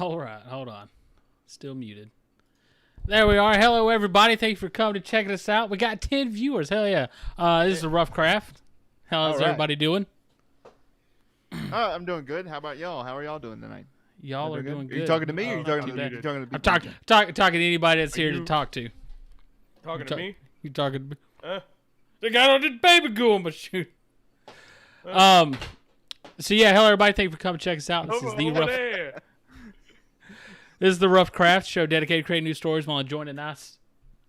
All right, hold on. Still muted. There we are. Hello, everybody. Thank you for coming to check us out. We got 10 viewers. Hell yeah. This is a Rough Craft. How's everybody doing? I'm doing good. How about y'all? How are y'all doing tonight? Y'all are doing good. Are you talking to me or are you talking to bad. you talking to I'm talking to anybody that's here to talk to. Talking to me? You talking to me? They got all this baby goo on my shoe. So yeah, hello everybody. Thank you for coming to check us out. This is the Rough Craft show dedicated to creating new stories while enjoying a nice,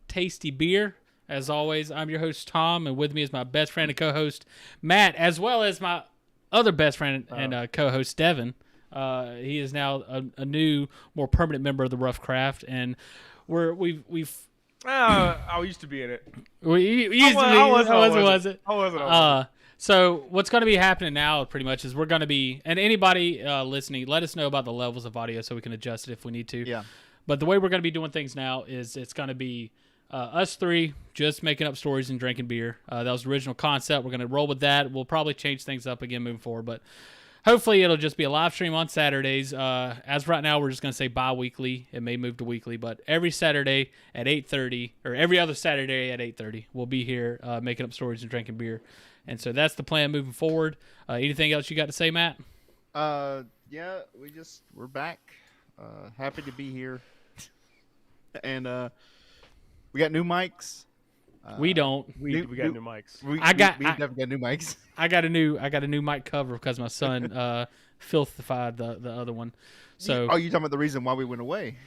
tasty beer. As always, I'm your host, Tom, and with me is my best friend and co-host, Matt, as well as my other best friend and co-host, Devin. He is now a new, more permanent member of the Rough Craft, and we've I used to be in it. I wasn't. So what's going to be happening now pretty much is we're going to be, and anybody listening, let us know about the levels of audio so we can adjust it if we need to. Yeah. But the way we're going to be doing things now is it's going to be us three just making up stories and drinking beer. That was the original concept. We're going to roll with that. We'll probably change things up again moving forward, but hopefully it'll just be a live stream on Saturdays. As of right now, we're just going to say bi-weekly. It may move to weekly, but every Saturday at 8:30, or every other Saturday at 8:30, we'll be here making up stories and drinking beer. And so that's the plan moving forward. Anything else you got to say, Matt? Yeah, we're back. Happy to be here. And we got new mics. We don't. We got new mics. We definitely got new mics. I got a new mic cover because my son filthified the other one. So you talking about the reason why we went away?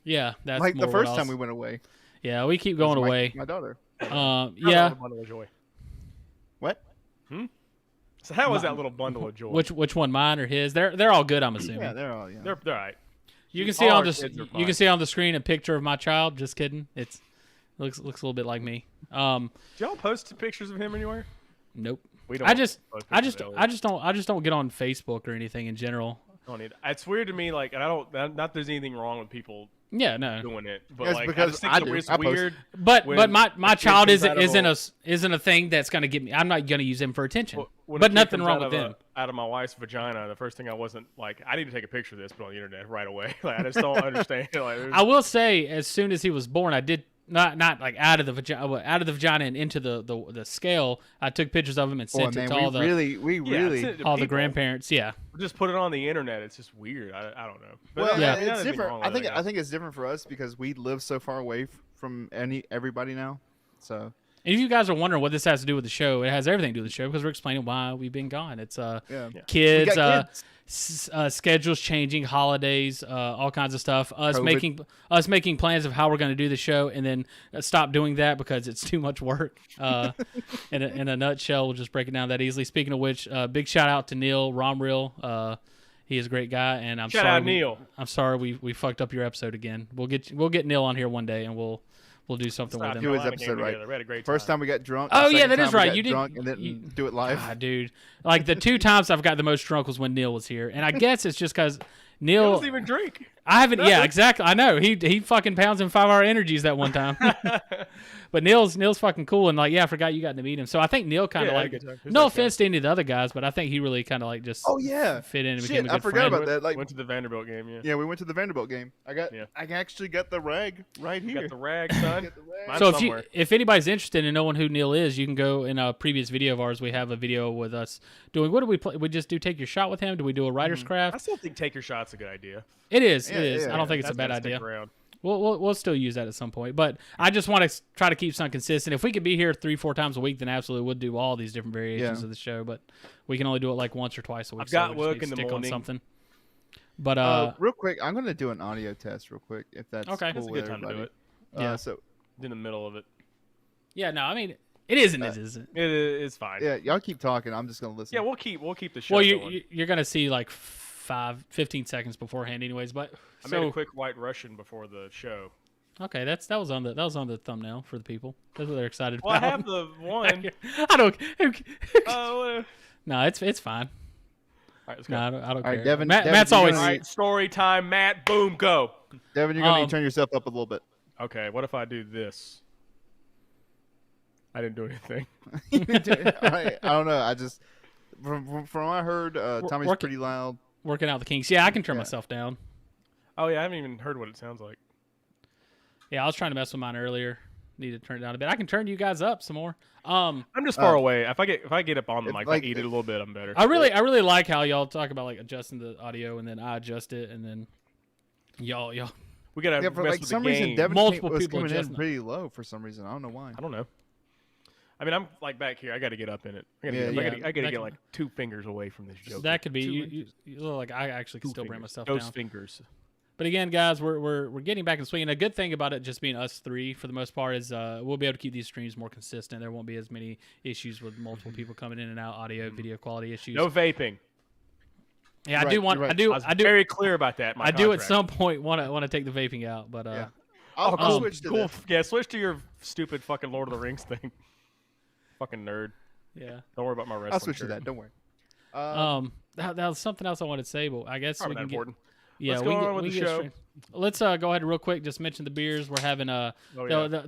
Yeah, that's like more the first time we went away. Yeah, we keep going away. My daughter. Yeah. Bundle of joy. What? So how was that little bundle of joy? Which one, mine or his? They're all good, I'm assuming. Yeah, they're all. Yeah. They're all right. You can see on the screen a picture of my child. Just kidding. It looks a little bit like me. Do y'all post pictures of him anywhere? Nope. We don't. I just don't get on Facebook or anything in general. It's weird to me. Like, and I don't. Not there's anything wrong with people. Yeah, no. Doing it, but Yes, like because I just think I do. it's I post. weird. But my child isn't isn't a thing that's gonna get me. I'm not gonna use him for attention. When But a kid nothing comes wrong out with of them. Out of my wife's vagina, the first thing I wasn't like, I need to take a picture of this, but on the internet right away. Like I just don't understand. Like, I will say, as soon as he was born, I did not like out of the vagina and into the scale. I took pictures of him and sent it to all the grandparents. Yeah, just put it on the internet. It's just weird. I don't know. But Well, yeah. it's different. I think it's different for us because we live so far away from everybody now. So. And if you guys are wondering what this has to do with the show, it has everything to do with the show because we're explaining why we've been gone. It's kids, schedules changing, holidays, all kinds of stuff. Us making plans of how we're going to do the show, and then stop doing that because it's too much work. In a nutshell, we'll just break it down that easily. Speaking of which, big shout out to Neil Romreal. He is a great guy, and I'm sorry we fucked up your episode again. We'll get Neil on here one day, and we'll do something with him. Do his episode right. We had a great First time we got drunk. Oh yeah, that is right. You drunk didn't and then do it live. God, dude. Like the 2 times I've got the most drunk was when Neil was here, and I guess it's just because Neil doesn't even drink. I haven't. Yeah, exactly. I know he fucking pounds in 5-hour energies that one time. But Neil's fucking cool, and like I forgot you got to meet him. So I think Neil kind of no offense to any of the other guys, but I think he really kind of like just fit in and became a good I forgot friend. about that. Like went to the Vanderbilt game. Yeah, we went to the Vanderbilt game. I actually got the rag right here. Got the rag, son. So if anybody's interested in knowing who Neil is, you can go in a previous video of ours. We have a video with us doing. What do we play? We just do Take Your Shot with him. Do we do a writer's craft? I still think Take Your Shot's a good idea. It is. Yeah, it is. yeah, I don't think it's a bad That's idea. around. We'll still use that at some point, but I just want to try to keep something consistent. If we could be here 3-4 times a week, then absolutely would do all these different variations of the show. But we can only do it like once or twice a week. I've got so work in the stick morning. On something. But real quick, I'm gonna do an audio test real quick if that's okay. cool That's a with good time to do everybody. it. Yeah. So In the middle of it. yeah, no, I mean it isn't. It isn't. It is fine. yeah, y'all keep talking. I'm just gonna listen. Yeah, we'll keep the show Well, going. you're gonna see like 15 seconds beforehand, anyways. But I made a quick White Russian before the show. Okay, that was on the thumbnail for the people. That's what they're excited Well, about. I have the one. I don't. Oh, No, it's fine. all right, let's go. No, I don't All right, care. Devin- Matt's Devin, always. All right, story time, Matt. Boom, go. Devin, you're gonna need to turn yourself up a little bit. Okay, what if I do this? I didn't do anything. I don't know. I just from what I heard, Tommy's work- pretty loud. Working out the kinks. Yeah, I can turn myself down. Oh yeah, I haven't even heard what it sounds like. Yeah, I was trying to mess with mine earlier. Need to turn it down a bit. I can turn you guys up some more. I'm just far away. If I get up on the mic, like, I eat it a little bit, I'm better. I really like how y'all talk about like adjusting the audio, and then I adjust it, and then y'all. We gotta for mess like with some the reason game. Devin Multiple was people coming in adjusting. pretty low for some reason. I don't know why. I don't know. I mean, I'm like back here. I got to get up in it. I got to get like 2 fingers away from this joke. That could be you look like I actually can still bring myself Those down. fingers. But again, guys, we're getting back in swing. And a good thing about it just being us three for the most part is we'll be able to keep these streams more consistent. There won't be as many issues with multiple people coming in and out, audio, video quality issues. No vaping. Yeah, I was very clear about that. I do at some point want to take the vaping out, but yeah. I'll I'll switch to this. Yeah, switch to your stupid fucking Lord of the Rings thing. Fucking nerd. Yeah. Don't worry about my wrestling. I'll switch shirt. to that. Don't worry. That was something else I wanted to say, but I guess Probably we not can important. Yeah, Let's go on with the show. Let's go ahead real quick. Just mention the beers. We're having there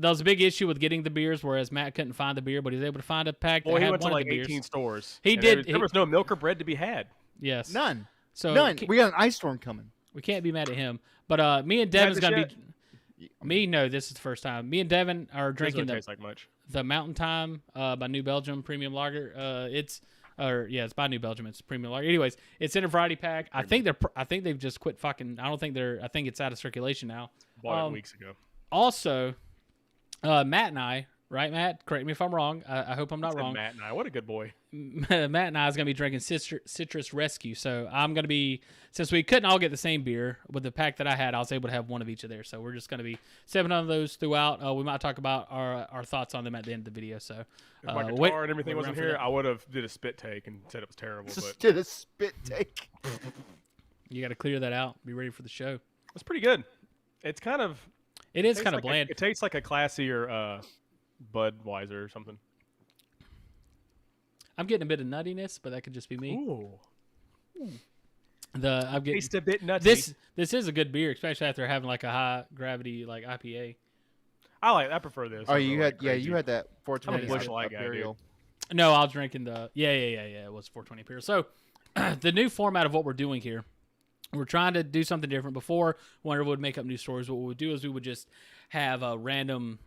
was a big issue with getting the beers, whereas Matt couldn't find the beer, but he was able to find a pack. Well, that he had went one to of like the beers. 18 stores. He did. There was no milk or bread to be had. Yes. None. So None. We got an ice storm coming. We can't be mad at him. But me and Devin's gonna yet? be. Me, no, this is the first time. Me and Devin are drinking Taste like much. the Mountain Time by New Belgium Premium Lager. It's by New Belgium. It's Premium Lager. Anyways, it's in a variety pack. I think they've just quit fucking. I think it's out of circulation now. Bought it weeks ago. Also, Matt and I, right, Matt? Correct me if I'm wrong. I hope I'm not wrong. Matt and I, what a good boy. Matt and I is going to be drinking Citrus Rescue. So I'm going to be, since we couldn't all get the same beer with the pack that I had, I was able to have one of each of theirs. So we're just going to be sipping on those throughout. We might talk about our thoughts on them at the end of the video. So if my guitar and everything wasn't here, I would have did a spit take and said it was terrible. But Did a spit take. You got to clear that out. Be ready for the show. It's pretty good. It's kind of. It is kind of bland. It tastes like a classier Budweiser or something. I'm getting a bit of nuttiness, but that could just be me. Ooh. I'm getting Tastes a bit nutty. This is a good beer, especially after having like a high gravity like IPA. I prefer this. Oh, you had crazy. you had that 420. I'm a Busch Light guy, dude. No, I was drinking the It was 420 Imperial. So the new format of what we're doing here, we're trying to do something different. Before, whenever we would make up new stories, what we would do is we would just have a random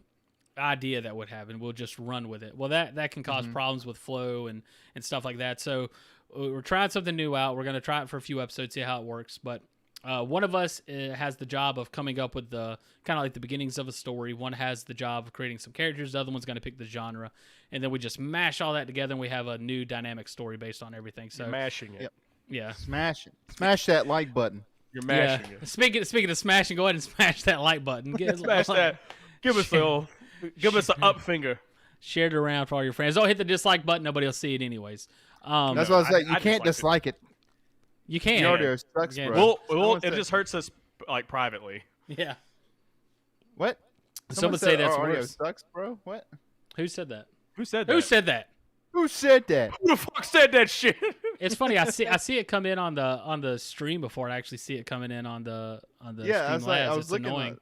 idea that would happen. We'll just run with it. Well, that can cause problems with flow and stuff like that. So we're trying something new out. We're going to try it for a few episodes, see how it works. But one of us has the job of coming up with the kind of like the beginnings of a story. One has the job of creating some characters. The other one's going to pick the genre. And then we just mash all that together, and we have a new dynamic story based on everything. So You're mashing it. Yep. Yeah. Smash it. Smash that like button. You're mashing it. Speaking of smashing, go ahead and smash that like button. Smash that. Give us an up finger. Share it around for all your friends. Don't hit the dislike button. Nobody will see it anyways. That's what I was saying. You can't dislike it. You can. The audio sucks, bro. It just hurts us like privately. Yeah. What? Someone say that's our audio worse. sucks, bro. What? Who said that? Who said that? Who said that? Who said that? Who the fuck said that shit? It's funny. I see it come in on the stream before I actually see it coming in on the Yeah, I was like, Streamlabs. I was It's looking annoying.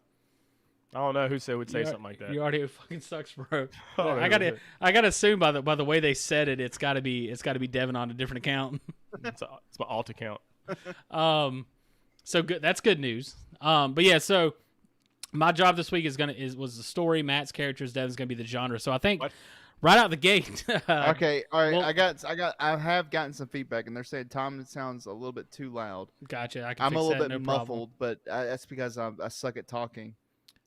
I don't know who would say something like that. Your audio fucking sucks, bro. Oh, I gotta assume by the way they said it, it's gotta be Devin on a different account. It's my alt account. So good. That's good news. But yeah, so my job this week was the story. Matt's characters. Devin's gonna be the genre. So I think right out the gate. Okay, all right. Well, I have gotten some feedback, and they're saying Tom sounds a little bit too loud. Gotcha. I'm a little bit no muffled, but that's because I suck at talking.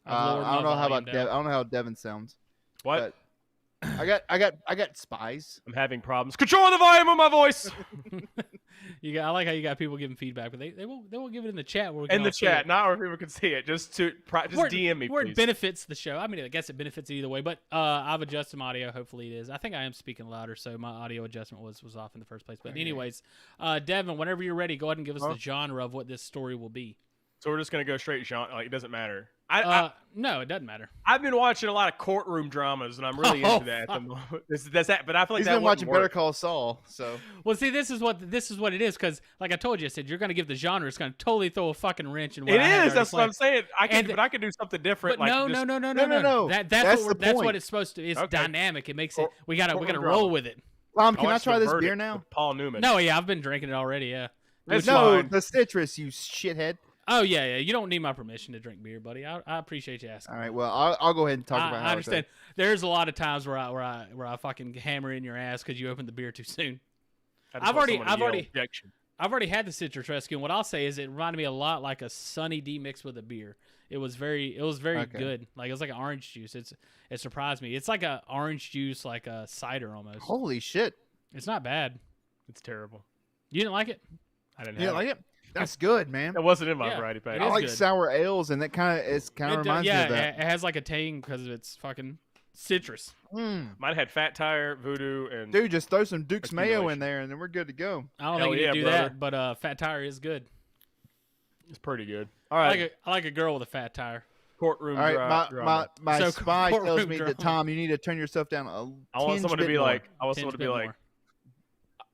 I've lowered I don't my know how volume about down. I don't know how Devin sounds. What? But I got spies. I'm having problems. Control the volume of my voice. I like how you got people giving feedback, but they will give it in the chat. Where we In can the all see chat, it. not where people can see it. Just DM me, Where please. it benefits the show. I mean, I guess it benefits it either way. But I've adjusted my audio. Hopefully it is. I think I am speaking louder, so my audio adjustment was off in the first place. But anyways, Devin, whenever you're ready, go ahead and give us the genre of what this story will be. So we're just gonna go straight genre. Like it doesn't matter. No, it doesn't matter. I've been watching a lot of courtroom dramas, and I'm really into that. At the moment. That's that. But I feel like He's that been watching wouldn't Better work. Call Saul. So Well, see, this is what it is, because like I told you, I said you're going to give the genre. It's going to totally throw a fucking wrench in what It I had is. already That's what I'm planned. saying. But I could do something different. But like no. No. That's the what point. it's supposed to. It's Okay. dynamic. It makes it. We gotta Courtroom roll drama. with it. Can I watched try The this beer Verdict now? with Paul Newman. No, yeah, I've been drinking it already. Yeah. It's No, fine. the citrus, you shithead. Oh yeah. You don't need my permission to drink beer, buddy. I appreciate you asking. All right. Well, I'll go ahead and talk about. I understand. There's a lot of times where I fucking hammer in your ass because you opened the beer too soon. I've already had the citrus rescue, and what I'll say is it reminded me a lot like a Sunny D mixed with a beer. It was very good. Like it was like an orange juice. It surprised me. It's like a orange juice, like a cider almost. Holy shit! It's not bad. It's terrible. You didn't like it? I didn't. You didn't like it? That's good, man. It wasn't in my variety pack. I like sour ales, and that kind of reminds me of that. Yeah, it has like a tang because it's fucking citrus. Mine had Fat Tire, Voodoo, and dude, just throw some Duke's mayo in there, and then we're good to go. I don't think you need to do that, but Fat Tire is good. It's pretty good. All right, I like a girl with a fat tire. Courtroom. All right, my spy tells me that Tom, you need to turn yourself down I want someone to be like,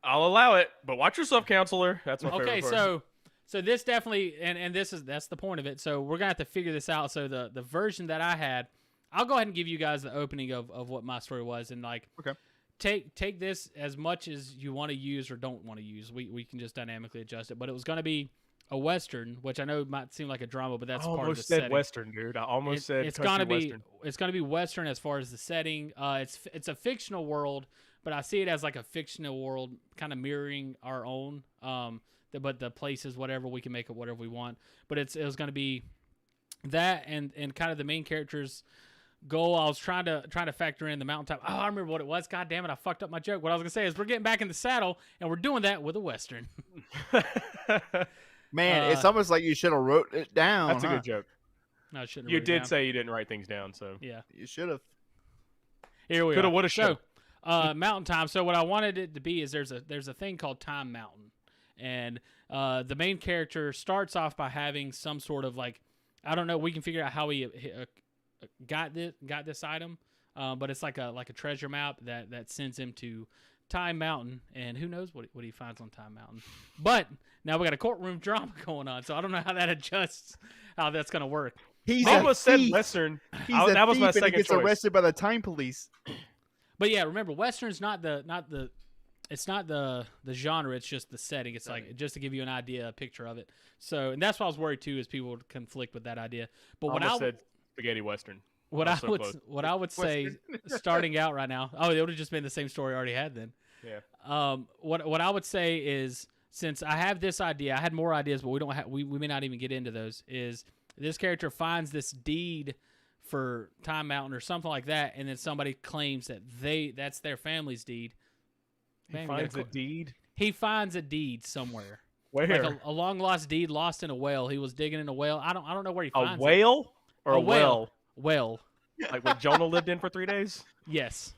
I'll allow it, but watch yourself, counselor. That's my favorite part. So this definitely, and that's the point of it. So we're gonna have to figure this out. So the version that I had, I'll go ahead and give you guys the opening of what my story was, and like, take this as much as you want to use or don't want to use. We can just dynamically adjust it. But it was gonna be a Western, which I know might seem like a drama, but that's part of the setting. I almost said Western, dude. I almost said it's gonna be Western as far as the setting. It's a fictional world, but I see it as like a fictional world, kind of mirroring our own. But the places, whatever, we can make it whatever we want. But it was going to be that and kind of the main character's goal. I was trying to factor in the mountaintop. Oh, I remember what it was. God damn it, I fucked up my joke. What I was going to say is we're getting back in the saddle, and we're doing that with a Western. Man, it's almost like you should have wrote it down. That's a good joke. No, I shouldn't. You did say you didn't write things down, so yeah, you should have. Here we coulda, woulda, shoulda. So, Mountain Time. So what I wanted it to be is there's a thing called Time Mountain. And the main character starts off by having some sort of like, I don't know. We can figure out how he got this item, but it's like a treasure map that sends him to Time Mountain, and who knows what he finds on Time Mountain. But now we got a courtroom drama going on, so I don't know how that adjusts, how that's gonna work. I almost said Western. That was my second choice. He gets arrested by the time police. But yeah, remember, Western's not the. It's not the genre, it's just the setting. It's like just to give you an idea, a picture of it. So, and that's why I was worried too, is people would conflict with that idea. But what I said spaghetti Western. What I would say starting out right now, it would have just been the same story I already had then. Yeah. What I would say is, since I have this idea, I had more ideas, but we may not even get into those, is this character finds this deed for Time Mountain or something like that, and then somebody claims that that's their family's deed. He finds a deed? He finds a deed somewhere. Where? Like a long lost deed lost in a well. He was digging in a well. I don't know where he finds it. A whale? Or a well? Well. Like what Jonah lived in for 3 days? Yes.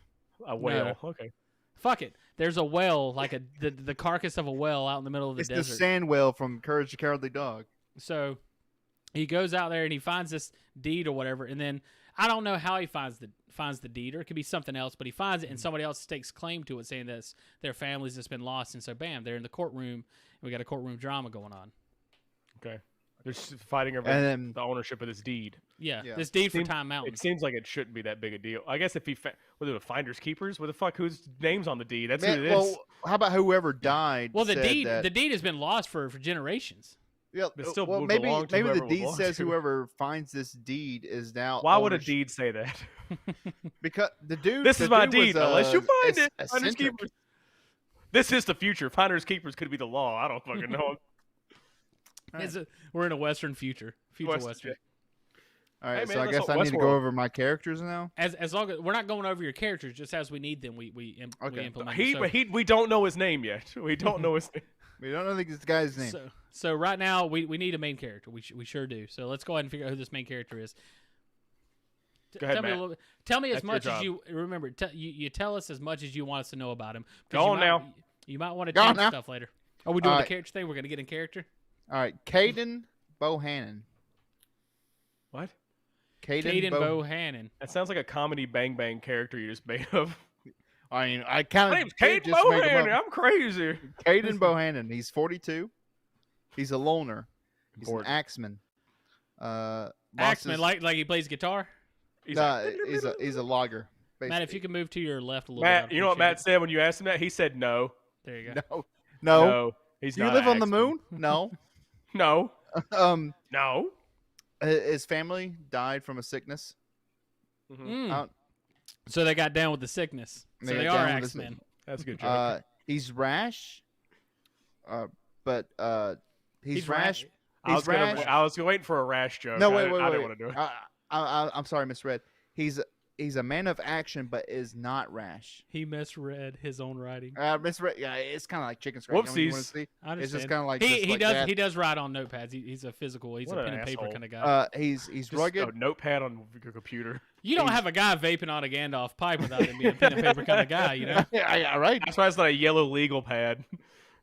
A whale. No. Okay. Fuck it. There's a well, like the carcass of a well out in the middle of the desert. It's the sand whale from Courage the Cowardly Dog. So he goes out there and he finds this deed or whatever, and then I don't know how he finds the deed, or it could be something else, but he finds it and somebody else takes claim to it, saying that their family's just been lost, and so bam, they're in the courtroom, and we got a courtroom drama going on. Okay. They're fighting over the ownership of this deed. Yeah. This deed for Time Mountain. It seems like it shouldn't be that big a deal. I guess if he was it a finders keepers? What the fuck? Whose name's on the deed? That's who it is. Well, how about whoever died? Well, the deed has been lost for generations. Yeah, well, maybe the deed says whoever finds this deed is now. Why would a deed say that? Because the dude. This is my deed, unless you find it. Finders keepers. This is the future. Finders keepers could be the law. I don't fucking know. Right. We're in a Western future. Western. All right, so I guess I need to go over my characters now. As long as we're not going over your characters, just as we need them, we implement. We don't know his name yet. We don't know his name. We don't know this guy's name. So right now we need a main character. We sure do. So let's go ahead and figure out who this main character is. Go ahead, Matt. Tell me as much as you remember. You tell us as much as you want us to know about him. Go on now. You might want to change stuff later. Are we doing the character thing? We're gonna get in character. All right, Caden Bohannon. What? Caden Bohannon. That sounds like a comedy Bang Bang character you just made up. I mean, I kind of. My name's Caden Bohannon. I'm crazy. Caden Bohannon. He's 42. He's a loner. He's an axeman. Axeman, like he plays guitar. He's a logger. Basically. Matt, if you can move to your left a little bit. Matt, you know what Matt said when you asked him that? He said no. There you go. No. He's Do you not live on the moon? No. No. No. His family died from a sickness. So they got down with the sickness. So they are Axemen. That's a good joke. He's rash. But he's rash. I was waiting for a rash joke. No, wait. I didn't want to do it. I'm sorry, misread. He's a man of action, but is not rash. He misread his own writing. Misread. Yeah, it's kind of like chicken scratch. Whoopsies. I understand. It's just kind of like he does write on notepads. He's a physical. He's a pen and paper kind of guy. He's just rugged. A notepad on your computer. You don't have a guy vaping on a Gandalf pipe without him being a pen and paper kind of guy, you know? Yeah, right. That's why it's not a yellow legal pad.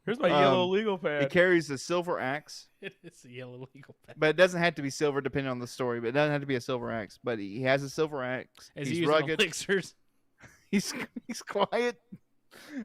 Here's my yellow legal pad. He carries a silver axe. It's a yellow legal pad. But it doesn't have to be silver depending on the story. But it doesn't have to be a silver axe. But he has a silver axe. He's rugged. Elixirs. He's quiet.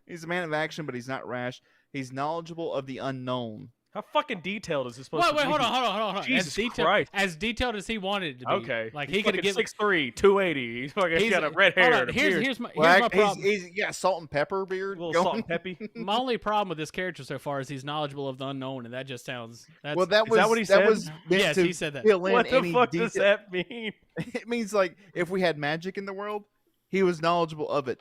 He's a man of action, but he's not rash. He's knowledgeable of the unknown. How fucking detailed is this supposed to be? Wait, hold on. Jesus Christ. As detailed as he wanted it to be. Okay. Like he could have given 6'3", 280. He's got a red hair. Here's my problem. He's got salt and pepper beard. A little salt and peppy. My only problem with this character so far is he's knowledgeable of the unknown, and that just sounds. Is that what he said? Yes, he said that. What the fuck does that mean? It means like if we had magic in the world, he was knowledgeable of it.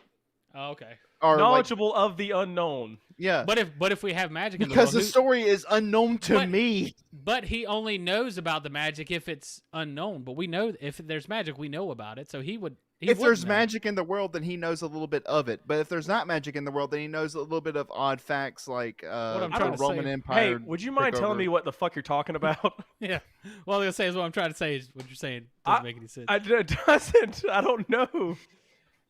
Oh, okay. Or knowledgeable of the unknown. Yeah. But if we have magic in the world, because the story is unknown to me. But he only knows about the magic if it's unknown. But we know if there's magic, we know about it. So he would. If there's magic in the world, then he knows a little bit of it. But if there's not magic in the world, then he knows a little bit of odd facts like the Roman Empire. Hey, would you mind telling me what the fuck you're talking about? Yeah. Well, I was gonna say is what I'm trying to say is what you're saying doesn't make any sense. It doesn't. I don't know.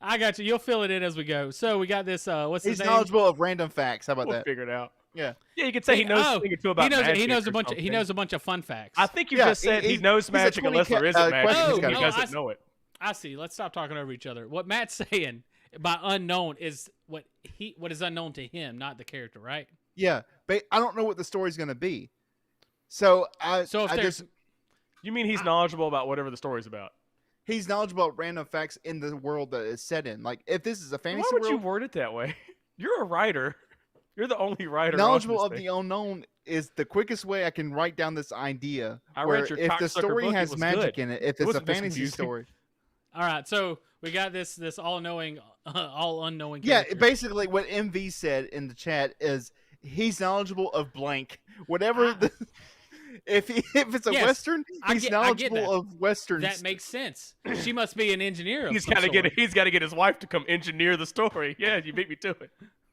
I got you. You'll fill it in as we go. So we got this. What's his name? He's knowledgeable of random facts. How about we'll that? Figure it out. Yeah. Yeah, you could say he knows a thing or two about magic. He knows a bunch of fun facts. I think you just said he knows magic unless there isn't magic. He doesn't know it. I see. Let's stop talking over each other. What Matt's saying by unknown is what is unknown to him, not the character, right? Yeah, but I don't know what the story's going to be. So you mean he's knowledgeable about whatever the story's about? He's knowledgeable about random facts in the world that is set in. Like, if this is a fantasy world... Why would you word it that way? You're a writer. You're the only writer. Knowledgeable of the unknown is the quickest way I can write down this idea. I read your if the story book, has magic in it, if it's a fantasy story... All right, so we got this all-knowing, all-unknowing character. Yeah, basically what MV said in the chat is he's knowledgeable of blank. Whatever... If it's a Western, he's knowledgeable of Westerns. That makes sense. She must be an engineer. He's got to get his wife to come engineer the story. Yeah, you beat me to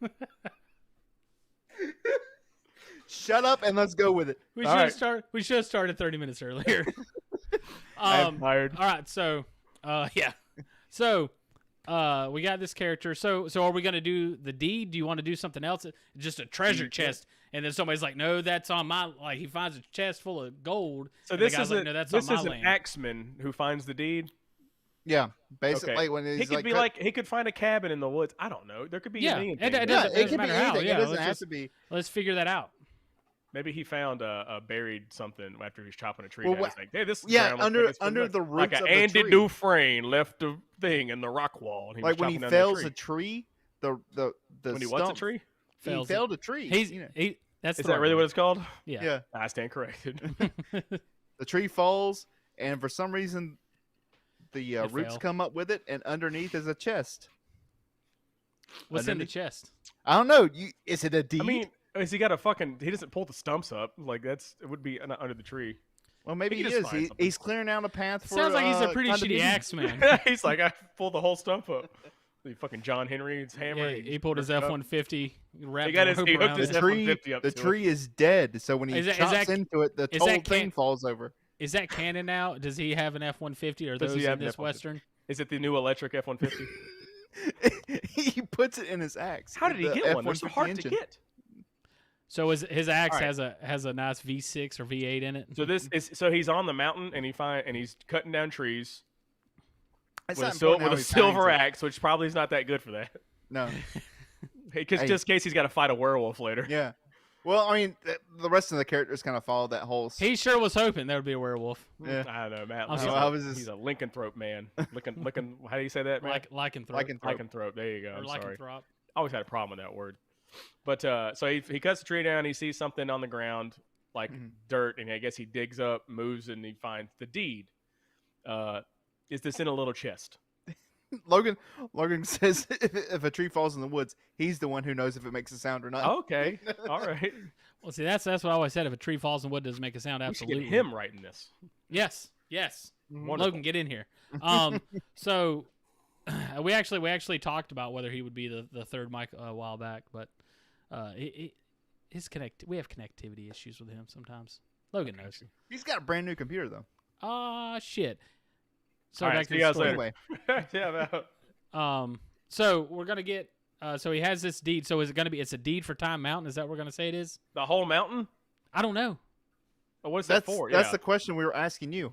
it. Shut up and let's go with it. We should have started 30 minutes earlier. I'm tired. All right, so yeah, so we got this character. So are we gonna do the deed? Do you want to do something else? Just a treasure chest. And then somebody's like, "No, that's on my." Like he finds a chest full of gold. So this is an axeman who finds the deed. Yeah, basically when he could he could find a cabin in the woods. I don't know. There could be a million things. It doesn't matter how. It doesn't have to be. Let's figure that out. Maybe he found a buried something after he's chopping a tree. Well, he's like, "Hey, this under the roots like of Andy tree. Dufresne left a thing in the rock wall." And he like when he fells a tree, the when he what's a tree? He felled a tree. Is that really what it's called? Yeah. I stand corrected. The tree falls, and for some reason, the roots come up with it, and underneath is a chest. What's in the chest? I don't know. Is it a deed? I mean, has he got a fucking? He doesn't pull the stumps up. Like it would be under the tree. Well, maybe he is. He's clearing out a path for. Sounds like he's a pretty shitty axeman. He's like, I pulled the whole stump up. The fucking John Henry's hammer. Yeah, he pulled his F-150. He hooked his F-150 up. The tree is dead, so when he chops into it, the whole thing falls over. Is that canon now? Does he have an F-150 or those in this Western? Is it the new electric F-150? He puts it in his axe. How did he get one? They're so hard to get. So his axe has a nice V6 or V8 in it. So he's on the mountain and he's cutting down trees. With a silver axe, which probably is not that good for that. No. Just in case he's got to fight a werewolf later. Yeah. Well, I mean, the rest of the characters kind of follow that whole... He sure was hoping there would be a werewolf. Yeah. I don't know, Matt. He's a lycanthrope man. How do you say that, Matt? Lycanthrope. There you go. I'm sorry. I always had a problem with that word. But so he cuts the tree down. He sees something on the ground, like dirt, and I guess he digs up, moves, and he finds the deed. Is this in a little chest? Logan says if a tree falls in the woods, he's the one who knows if it makes a sound or not. Okay, all right. Well, see, that's what I always said. If a tree falls in wood, doesn't make a sound. Absolutely. We should get him writing this. Yes. Wonderful. Logan, get in here. So we actually talked about whether he would be the third Mike a while back, but we have connectivity issues with him sometimes. Logan knows. He's got a brand new computer though. Shit. So all back right, to the story. Anyway. Yeah. So we're gonna get. So he has this deed. So is it gonna be? It's a deed for Time Mountain. Is that what we're gonna say it is? The whole mountain? I don't know. Oh, what's that for? That's the question we were asking you.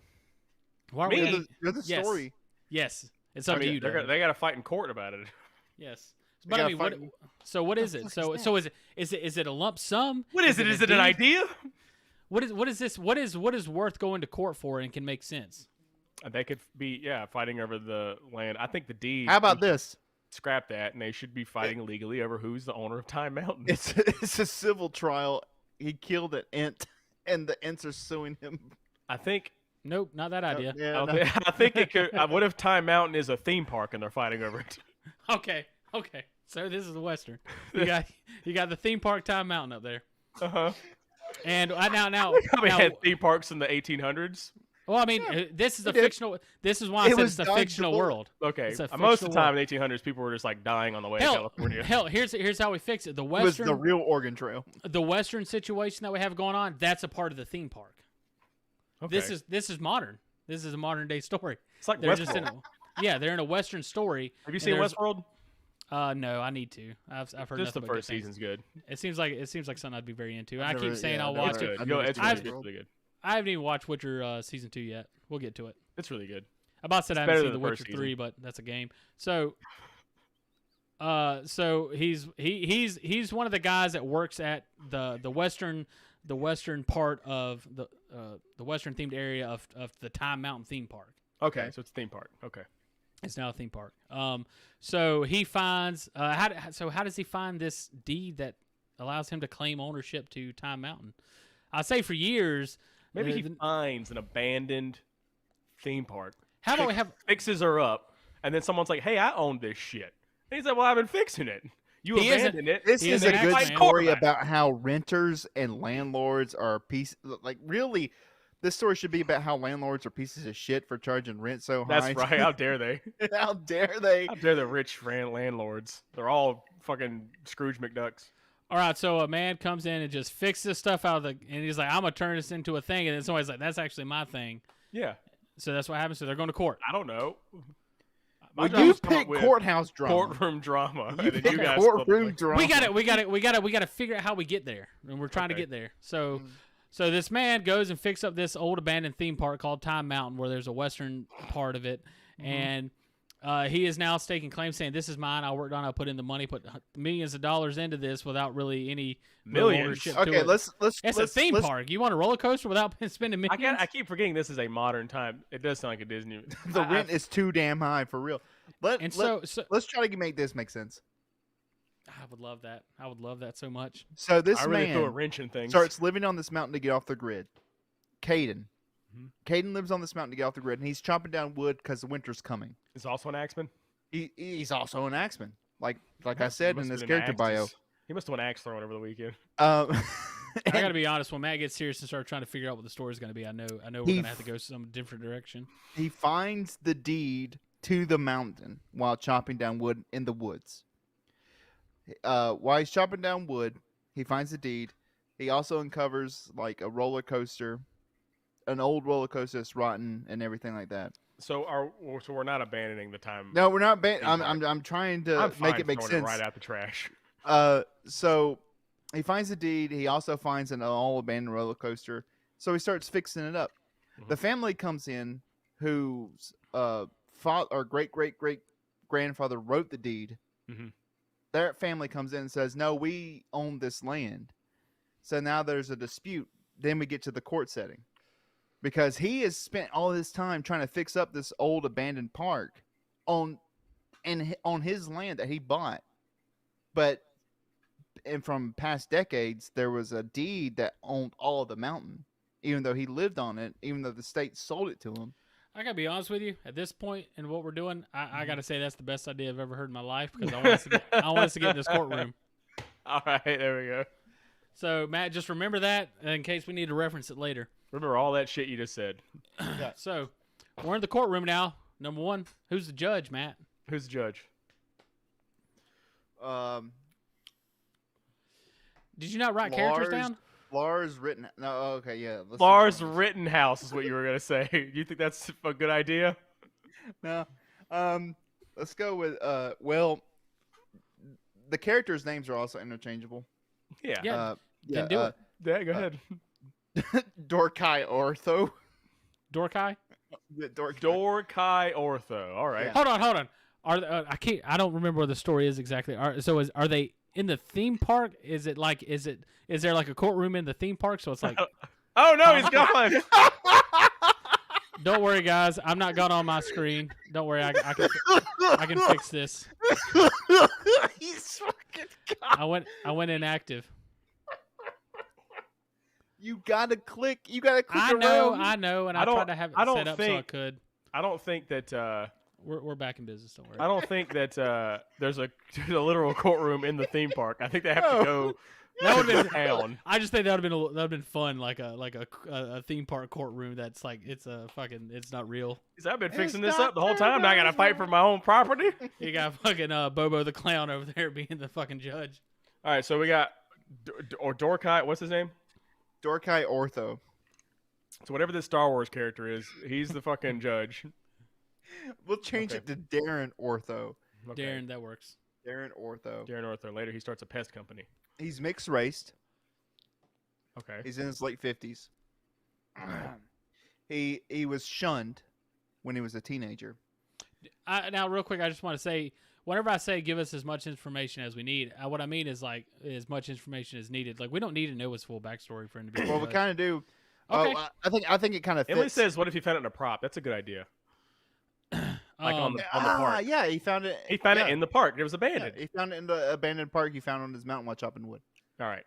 Why You're the story. Yes. It's up to you. They got to fight in court about it. Yes. But I mean, what is it? So is it a lump sum? What is it? Is it an idea? What is this? What is worth going to court for and can make sense? They could be fighting over the land. I think the deed. How about this? Scrap that, and they should be fighting legally over who's the owner of Time Mountain. It's a civil trial. He killed an ant, and the ants are suing him. I think. Nope, not that idea. I think it could. What if Time Mountain is a theme park and they're fighting over it? Okay. So this is the Western. You got the theme park Time Mountain up there. And now we had theme parks in the 1800s. Well, I mean, this is a fictional. This is why I said it's a fictional world. Okay, most of the time in the 1800s, people were just like dying on the way to California. Hell, here's how we fix it. The Western was the real Oregon Trail. The Western situation that we have going on, that's a part of the theme park. Okay. This is modern. This is a modern day story. It's like they're just they're in a Western story. Have you seen Westworld? No, I need to. I've heard just the first season's good. It seems like something I'd be very into. I keep saying I'll watch it. It's really good. I haven't even watched Witcher season 2 yet. We'll get to it. It's really good. I about said I haven't seen The Witcher 3, but that's a game. So he's one of the guys that works at the western part of the western themed area of the Time Mountain theme park. Okay, so it's a theme park. Okay, it's now a theme park. So he finds how does he find this deed that allows him to claim ownership to Time Mountain? I say for years. Maybe he finds an abandoned theme park. How about we have fixes her up, and then someone's like, "Hey, I own this shit." And he's like, "Well, I've been fixing it. You abandoned it." This is a good story about how renters and landlords are really. This story should be about how landlords are pieces of shit for charging rent so high. That's right. How dare they? How dare they? How dare the rich landlords? They're all fucking Scrooge McDucks. All right, so a man comes in and just fixes stuff out of and he's like, I'm going to turn this into a thing. And then somebody's like, that's actually my thing. Yeah. So that's what happens. So they're going to court. I don't know. You pick courthouse drama. Courtroom drama. You pick courtroom drama. We got to figure out how we get there. And we're trying to get there. So this man goes and fixes up this old abandoned theme park called Time Mountain where there's a western part of it. And he is now staking claim, saying, "This is mine. I worked on it. I put in the money, put millions of dollars into this without really any ownership to it." It's a theme park. You want a roller coaster without spending millions? I keep forgetting this is a modern time. It does sound like a Disney. The rent is too damn high for real. Let's try to make this make sense. I would love that. I would love that so much. So this man threw a wrench in things. Starts living on this mountain to get off the grid. Caden lives on this mountain to get off the grid, and he's chopping down wood because the winter's coming. He's also an axeman? He's also an axeman. Like I said in this character bio. He must have went axe throwing over the weekend. I got to be honest. When Matt gets serious and starts trying to figure out what the story is going to be, I know we're going to have to go some different direction. He finds the deed to the mountain while chopping down wood in the woods. While he's chopping down wood, he finds the deed. He also uncovers like a roller coaster. An old roller coaster that's rotten and everything like that. So we're not abandoning the time. No, we're not. I'm trying to make it make sense. Right out the trash. So he finds the deed. He also finds an all abandoned roller coaster. So he starts fixing it up. The family comes in, whose great grandfather wrote the deed. Their family comes in and says, "No, we own this land." So now there's a dispute. Then we get to the court setting. Because he has spent all his time trying to fix up this old abandoned park on his land that he bought. But and from past decades, there was a deed that owned all of the mountain, even though he lived on it, even though the state sold it to him. I gotta be honest with you. At this point in what we're doing, I gotta say that's the best idea I've ever heard in my life because I want us to get in this courtroom. All right, there we go. So Matt, just remember that in case we need to reference it later. Remember all that shit you just said. Yeah. So we're in the courtroom now. Number one, who's the judge, Matt? Who's the judge? Did you not write characters down? Lars Rittenhouse. No, okay, yeah. Lars Rittenhouse is what you were gonna say. You think that's a good idea? No. Let's go with well, the characters' names are also interchangeable. Yeah. Then do it. Yeah, go ahead. Dorkai Ortho. Dorkai? Dorkai Ortho. All right. Yeah. Hold on. I don't remember where the story is exactly. Are they in the theme park? Is there like a courtroom in the theme park? So it's like, oh no, he's gone. Don't worry, guys. I'm not gone on my screen. Don't worry, I can fix this. He's fucking gone. I went inactive. You gotta click. I know, and I tried to have it set up so I could. I don't think that. We're back in business. Don't worry. I don't think that there's a literal courtroom in the theme park. I think they have to go. That would have been town. I just think that would have been fun, like a theme park courtroom that's like it's not real. Because I've been fixing this up the whole time. Now I gotta fight for my own property. You got fucking Bobo the clown over there being the fucking judge. All right, so we got Dorkai. What's his name? Dorkai Ortho. So whatever this Star Wars character is, he's the fucking judge. We'll change it to Darren Ortho. Okay. Darren, that works. Darren Ortho. Later, he starts a pest company. He's mixed raced. Okay. He's in his late 50s. He was shunned when he was a teenager. Now, real quick, I just want to say, whenever I say give us as much information as we need, what I mean is like as much information as needed. Like we don't need to know his full backstory for him to be. Well, we kind of do. Okay. I think it kind of fits. Emily says, "What if he found it in a prop?" That's a good idea. Like on the park. Yeah, he found it. He found it in the park. It was abandoned. Yeah, he found it in the abandoned park. He found it on his mountain while chopping wood. All right.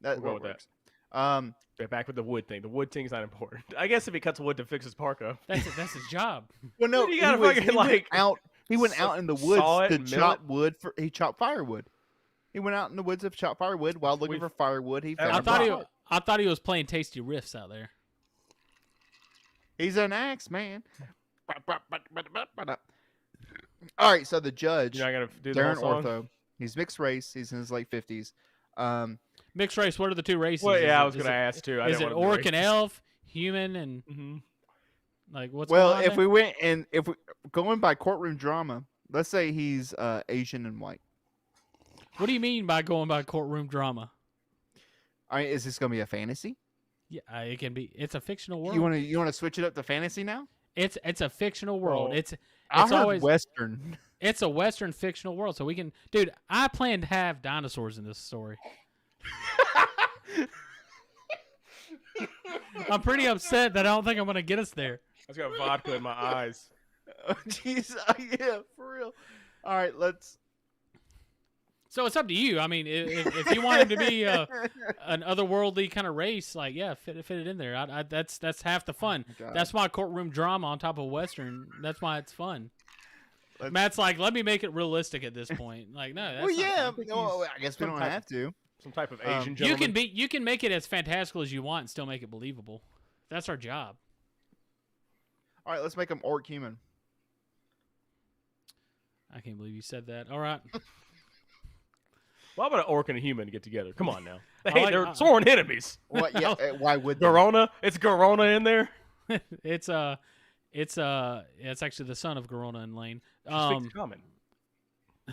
That we'll go with works. That. Back with the wood thing. The wood thing's not important. I guess if he cuts wood to fix his park up. That's his job. Well, no, you gotta he went out in the woods to chop wood. He chopped firewood. He went out in the woods to chop firewood while looking for firewood. He found I thought he was playing tasty riffs out there. He's an axe man. All right, so the judge, You're not gonna do Darren the whole song? Ortho, he's mixed race. He's in his late 50s. Mixed race. What are the two races? Well, yeah, I was gonna ask too. Is it orc and elf, human, and like what's well? going on If we went and if we going by courtroom drama, let's say he's Asian and white. What do you mean by going by courtroom drama? All right, is this gonna be a fantasy? Yeah, it can be. It's a fictional world. You want to switch it up to fantasy now? It's a fictional world. Well, it's always Western. It's a Western fictional world, so we can, dude. I plan to have dinosaurs in this story. I'm pretty upset that I don't think I'm gonna get us there. I just got vodka in my eyes. Oh, jeez, yeah, for real. All right, let's. So it's up to you. I mean, if you want him to be an otherworldly kind of race, like fit it in there. That's half the fun. Oh, that's why courtroom drama on top of Western. That's why it's fun. Matt's like, let me make it realistic at this point. Like, no. That's I guess we don't have to. Some type of Asian gentleman. You can make it as fantastical as you want and still make it believable. That's our job. All right, let's make him orc human. I can't believe you said that. All right. Why would an orc and a human get together? Come on now. They're sworn enemies. What? Yeah. Why would they? Garona? It's Garona in there. It's actually the son of Garona and Lane. Coming.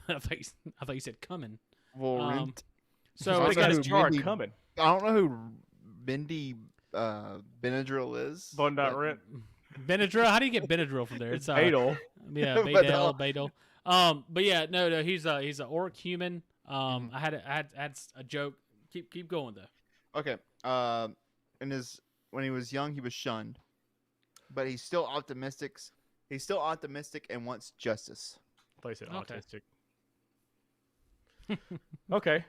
I thought you said coming. So it's got his jar coming. I don't know who Bendy Benadryl is. Rent. Benadryl. How do you get Benadryl from there? It's Badal. Yeah, Badal. But yeah, no. He's an orc human. I had a joke. Keep going though. Okay. When he was young, he was shunned, but he's still optimistic. He's still optimistic and wants justice. I thought you said autistic. Okay.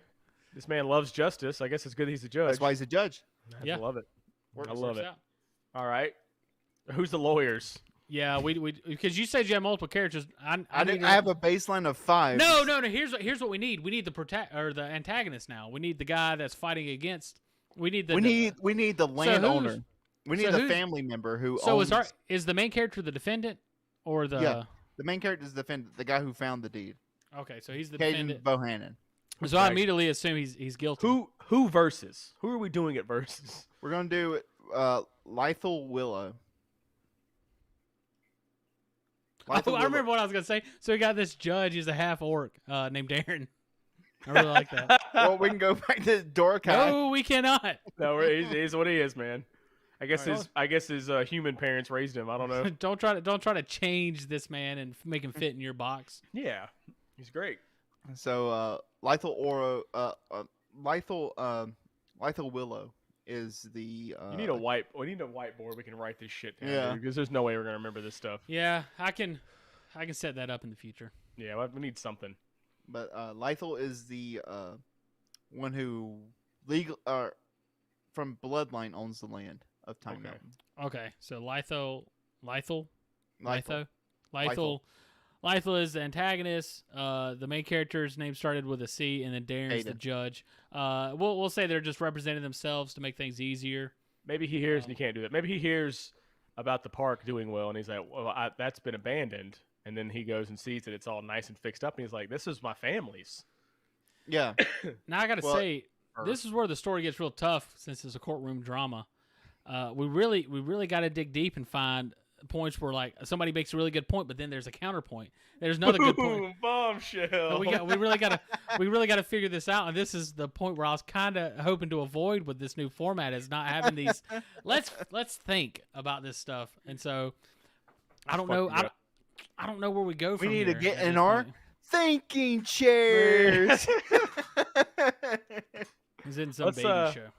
This man loves justice. I guess it's good he's a judge. That's why he's a judge. I love it. I love it. Out. All right. Who's the lawyers? Yeah, we because you said you have multiple characters. I have a baseline of 5. No. Here's what we need. We need the antagonist now. We need the guy that's fighting against. We need the landowner. We need the family member who. So is the main character the defendant, or the? Yeah, the main character is the defendant, the guy who found the deed. Okay, so he's the Caden defendant. Bohannon. So I immediately assume he's guilty. Who versus? Who are we doing it versus? We're gonna do Lethal Willow. I remember what I was gonna say. So we got this judge. He's a half orc named Darren. I really like that. Well, we can go back to Dorkai. No, we cannot. No, he's what he is, man. I guess his human parents raised him. I don't know. Don't try to change this man and make him fit in your box. Yeah, he's great. So Lethal Willow is the. We need a whiteboard. We can write this shit down because there's no way we're gonna remember this stuff. Yeah, I can set that up in the future. Yeah, we need something. But Lethal is the one who from bloodline owns the land of Time Mountain. Okay, so Lethal is the antagonist. The main character's name started with a C, and then Darren's the judge. We'll say they're just representing themselves to make things easier. Maybe he hears and he can't do that. Maybe he hears about the park doing well, and he's like, "Well, that's been abandoned." And then he goes and sees that it's all nice and fixed up, and he's like, "This is my family's." Yeah. Now I gotta say, this is where the story gets real tough since it's a courtroom drama. We really got to dig deep and find points where like somebody makes a really good point, but then there's a counterpoint. There's another good point. Bombshell. So we really gotta figure this out, and this is the point where I was kind of hoping to avoid with this new format is not having these. let's think about this stuff, and so I don't know. I don't know where we go from here. We need to get in our thinking chairs. He's in some baby show.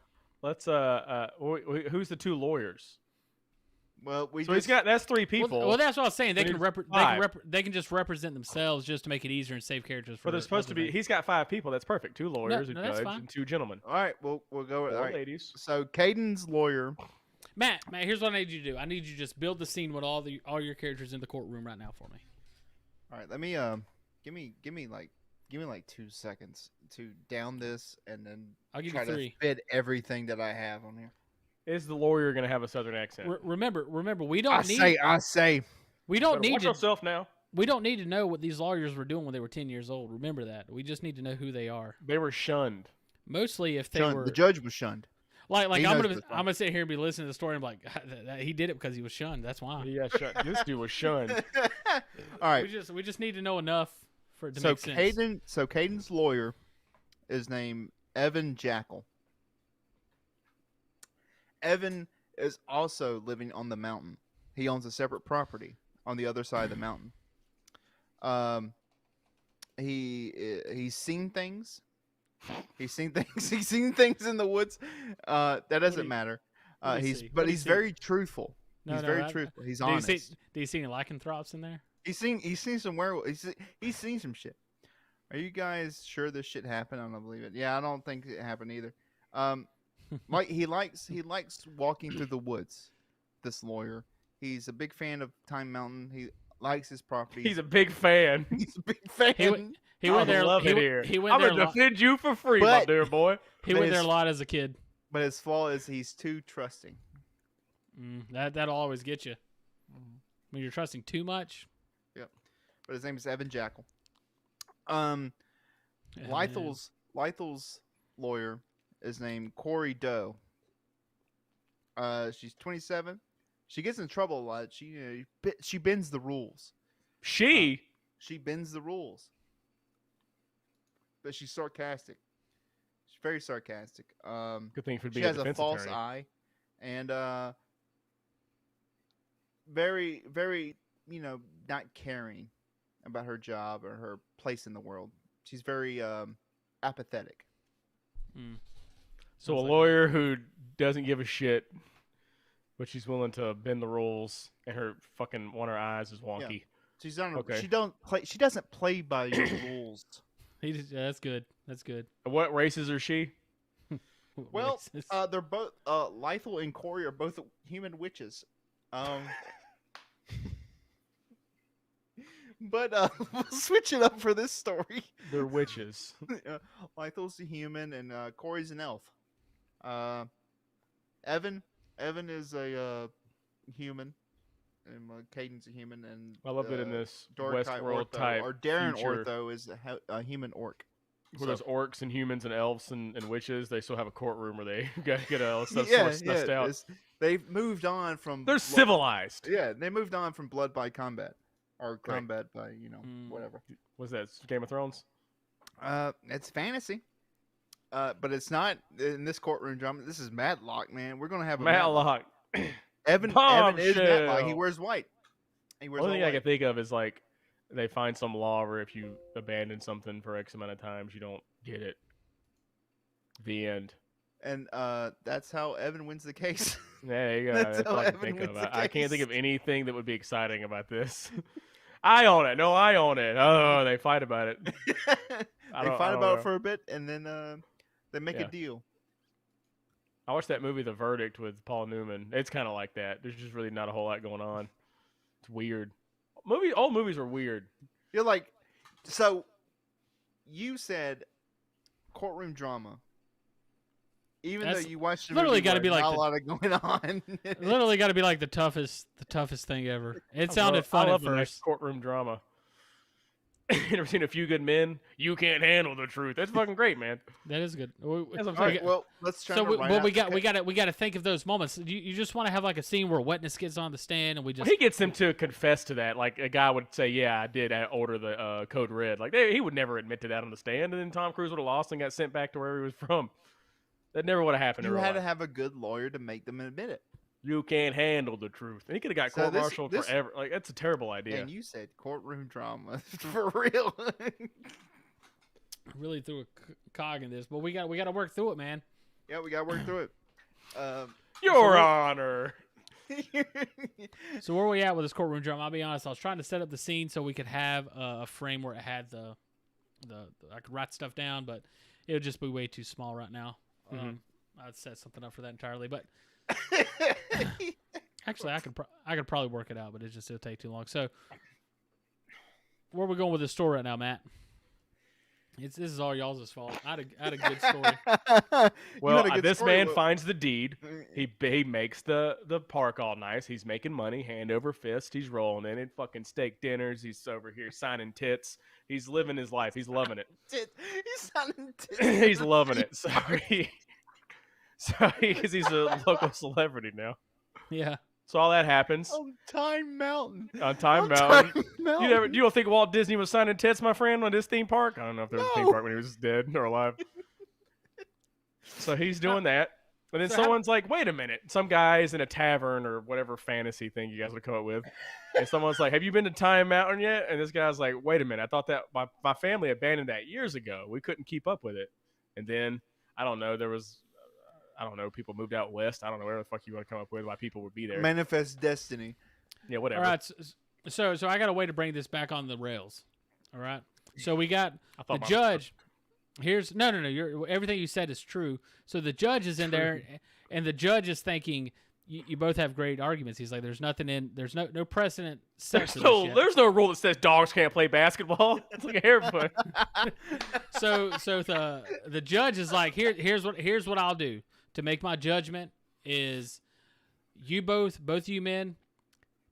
Let's who's the 2 lawyers? Well, that's 3 people. Well, that's what I was saying. They can just represent themselves just to make it easier and save characters. But there's supposed to be. He's got 5 people. That's perfect. 2 lawyers, a judge, and 2 gentlemen. All right, we'll go with 4 ladies. So Caden's lawyer. Matt, here's what I need you to do. I need you to just build the scene with all your characters in the courtroom right now for me. All right, let me give me like 2 seconds to down this, and then I'll give try you 3. to fit everything that I have on here. Is the lawyer going to have a southern accent? Remember, we don't need. I say. We don't need watch yourself now. We don't need to know what these lawyers were doing when they were 10 years old. Remember that. We just need to know who they are. They were shunned. Mostly if they were. The judge was shunned. Like I'm gonna sit here and be listening to the story and be like, he did it because he was shunned. That's why. Yeah, this dude was shunned. All right. We just need to know enough for it to make sense. So Caden's lawyer is named Evan Jackal. Evan is also living on the mountain. He owns a separate property on the other side of the mountain. He's seen things. He's seen things in the woods. That doesn't matter. He's very truthful. He's very truthful. He's honest. Do you see any lycanthropes in there? He's seen some werewolves. He's seen some shit. Are you guys sure this shit happened? I don't believe it. Yeah, I don't think it happened either. Like he likes walking through the woods. This lawyer. He's a big fan of Time Mountain. He likes his property. He's a big fan. He's a big fan. He went there. Love it here. I'm gonna defend you for free, my dear boy. He went there a lot as a kid. But his flaw is he's too trusting. That'll always get you. When you're trusting too much. Yep. But his name is Evan Jackal. Lythel's lawyer is named Corey Doe. She's 27. She gets in trouble a lot. She bends the rules. She bends the rules. But she's sarcastic. She's very sarcastic. Good thing for being she has a false attorney. eye, and very, very, not caring about her job or her place in the world. She's very apathetic. So a lawyer who doesn't give a shit, but she's willing to bend the rules, and her fucking one of her eyes is wonky. Yeah. She's done. Okay. She doesn't play by your rules. That's good. That's good. What races are she? Well, they're both Lythel and Corey are both human witches. But we'll switch it up for this story. They're witches. Lythel's a human and Corey's an elf. Evan is a human, and Caden's a human, and I love that in this Dorkai Westworld Ortho, type or Darren future, Ortho is a human orc. where there's orcs and humans and elves and witches. They still have a courtroom where they get all stuff snuffed out. They've moved on from. They're civilized. Yeah, they moved on from blood by combat, or combat by whatever. Was that Game of Thrones? It's fantasy. But it's not in this courtroom drama. This is Matlock, man. We're gonna have a Matlock. Evan is Matlock. He wears white. Only thing I can think of is like they find some law where if you abandon something for X amount of times, you don't get it. The end. And that's how Evan wins the case. There you go. That's all I can think of. I can't think of anything that would be exciting about this. I own it. No, I own it. Oh, they fight about it. They fight about it for a bit, and then they make a deal. I watched that movie, The Verdict, with Paul Newman. It's kind of like that. There's just really not a whole lot going on. It's weird. All movies are weird. You're like, so you said courtroom drama. Even though you watched the literally movie, got to be like not a lot of going on. Literally got to be like the toughest thing ever. It sounded fun at first. Courtroom drama. You ever seen A Few Good Men? You can't handle the truth. That's fucking great, man. That is good. Right, well, let's try. We got to think of those moments. You just want to have like a scene where witness gets on the stand and we just. He gets them to confess to that. Like a guy would say, "Yeah, I did order the code red." Like he would never admit to that on the stand, and then Tom Cruise would have lost and got sent back to where he was from. That never would have happened. You had to have a good lawyer to make them admit it. You can't handle the truth. And he could have got court-martialed forever. Like that's a terrible idea. And you said courtroom drama for real. Really threw a cog in this, but we got to work through it, man. Yeah, we got to work through it. Your Honor. So where are we at with this courtroom drama? I'll be honest. I was trying to set up the scene so we could have a frame where it had the I could write stuff down, but it would just be way too small right now. I'd set something up for that entirely, but actually, I could probably work it out, but it'll take too long. So, where are we going with this story right now, Matt? This is all y'all's fault. I had a good story. Well, this man finds the deed. He makes the park all nice. He's making money, hand over fist. He's rolling in it. Fucking steak dinners. He's over here signing tits. He's living his life. He's loving it. He's signing tits. He's loving it. Sorry, because he's a local celebrity now. Yeah. So all that happens on Time Mountain. On Time Mountain. You don't think Walt Disney was signing tits, my friend, on his theme park? I don't know if there was a theme park when he was dead or alive. So he's doing that. And then someone's like, wait a minute. Some guy's in a tavern or whatever fantasy thing you guys would come up with. And someone's like, have you been to Time Mountain yet? And this guy's like, wait a minute. I thought that my family abandoned that years ago. We couldn't keep up with it. And then, I don't know, people moved out west. I don't know where the fuck you want to come up with why people would be there. Manifest destiny. Yeah, whatever. All right, so I got a way to bring this back on the rails. All right. So we got the judge. Here's no. Everything you said is true. So the judge is in there, and the judge is thinking you both have great arguments. He's like, there's no precedent set for this yet. There's no rule that says dogs can't play basketball. It's like a hair foot. So the judge is like, here's what I'll do to make my judgment is you both you men,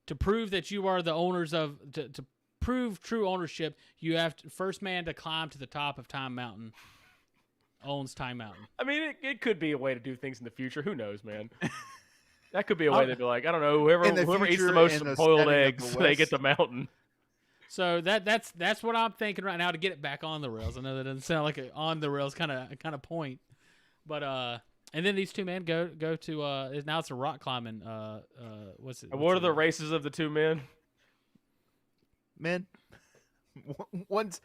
to prove that you are the owners of to prove true ownership, you have to, first man to climb to the top of Time Mountain owns Time Mountain. I mean, it could be a way to do things in the future. Who knows, man? That could be a way to be like, I don't know, whoever eats the most boiled eggs, they get the mountain. So that's what I'm thinking right now to get it back on the rails. I know that doesn't sound like an on the rails kind of point, but and then these two men go to now it's a rock climbing. What's it? What are the races of the two men? Men. One's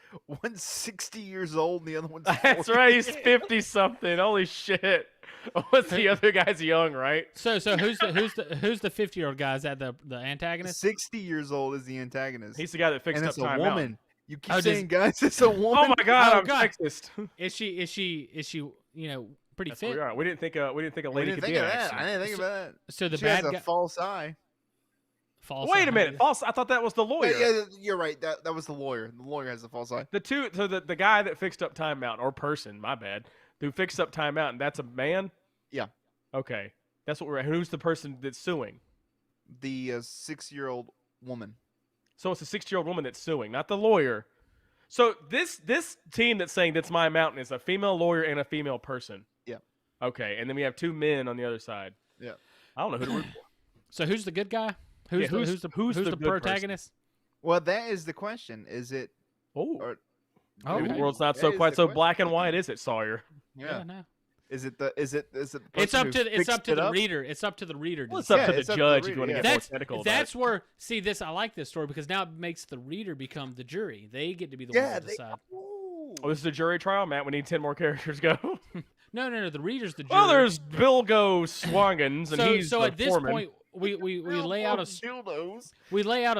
60 years old and the other one's 40. That's right, he's 50 something. Holy shit. What's the other guy's young, right? So who's the 50-year-old guy? Is that the antagonist? 60 years old is the antagonist. He's the guy that fixed up Time Mountain. You keep saying, guys, it's a woman. Oh my God, I'm sexist. Is she? Pretty fit? We didn't think a lady could be an accident. I didn't think about that. So the she bad has guy. a false eye. Wait a minute, false. I thought that was the lawyer. Yeah, you're right. That was the lawyer. The lawyer has a false eye. The guy that fixed up Time Mountain, or person, my bad, who fixed up Time Mountain, that's a man. Yeah. Okay, that's what we're. Who's the person that's suing? The 6-year-old woman. So it's a 6-year-old woman that's suing, not the lawyer. So this team that's saying that's my mountain is a female lawyer and a female person. Yeah. Okay, and then we have 2 men on the other side. Yeah. I don't know who to root for. So who's the good guy? Who's the protagonist? Well, that is the question. Is it? Maybe Okay. the world's not so quite so black and white, is it, Sawyer? Yeah. No. Is it the It's up to the reader. It's up to the reader. Well, it's up to the judge if you want to get more technical. That's where this. I like this story because now it makes the reader become the jury. They get to be the ones to decide. Oh, this is a jury trial, Matt. We need 10 more characters. Go. No. The reader's the jury. Well, there's Bilgo Swangans, and he's so the at this foreman. point. We lay out a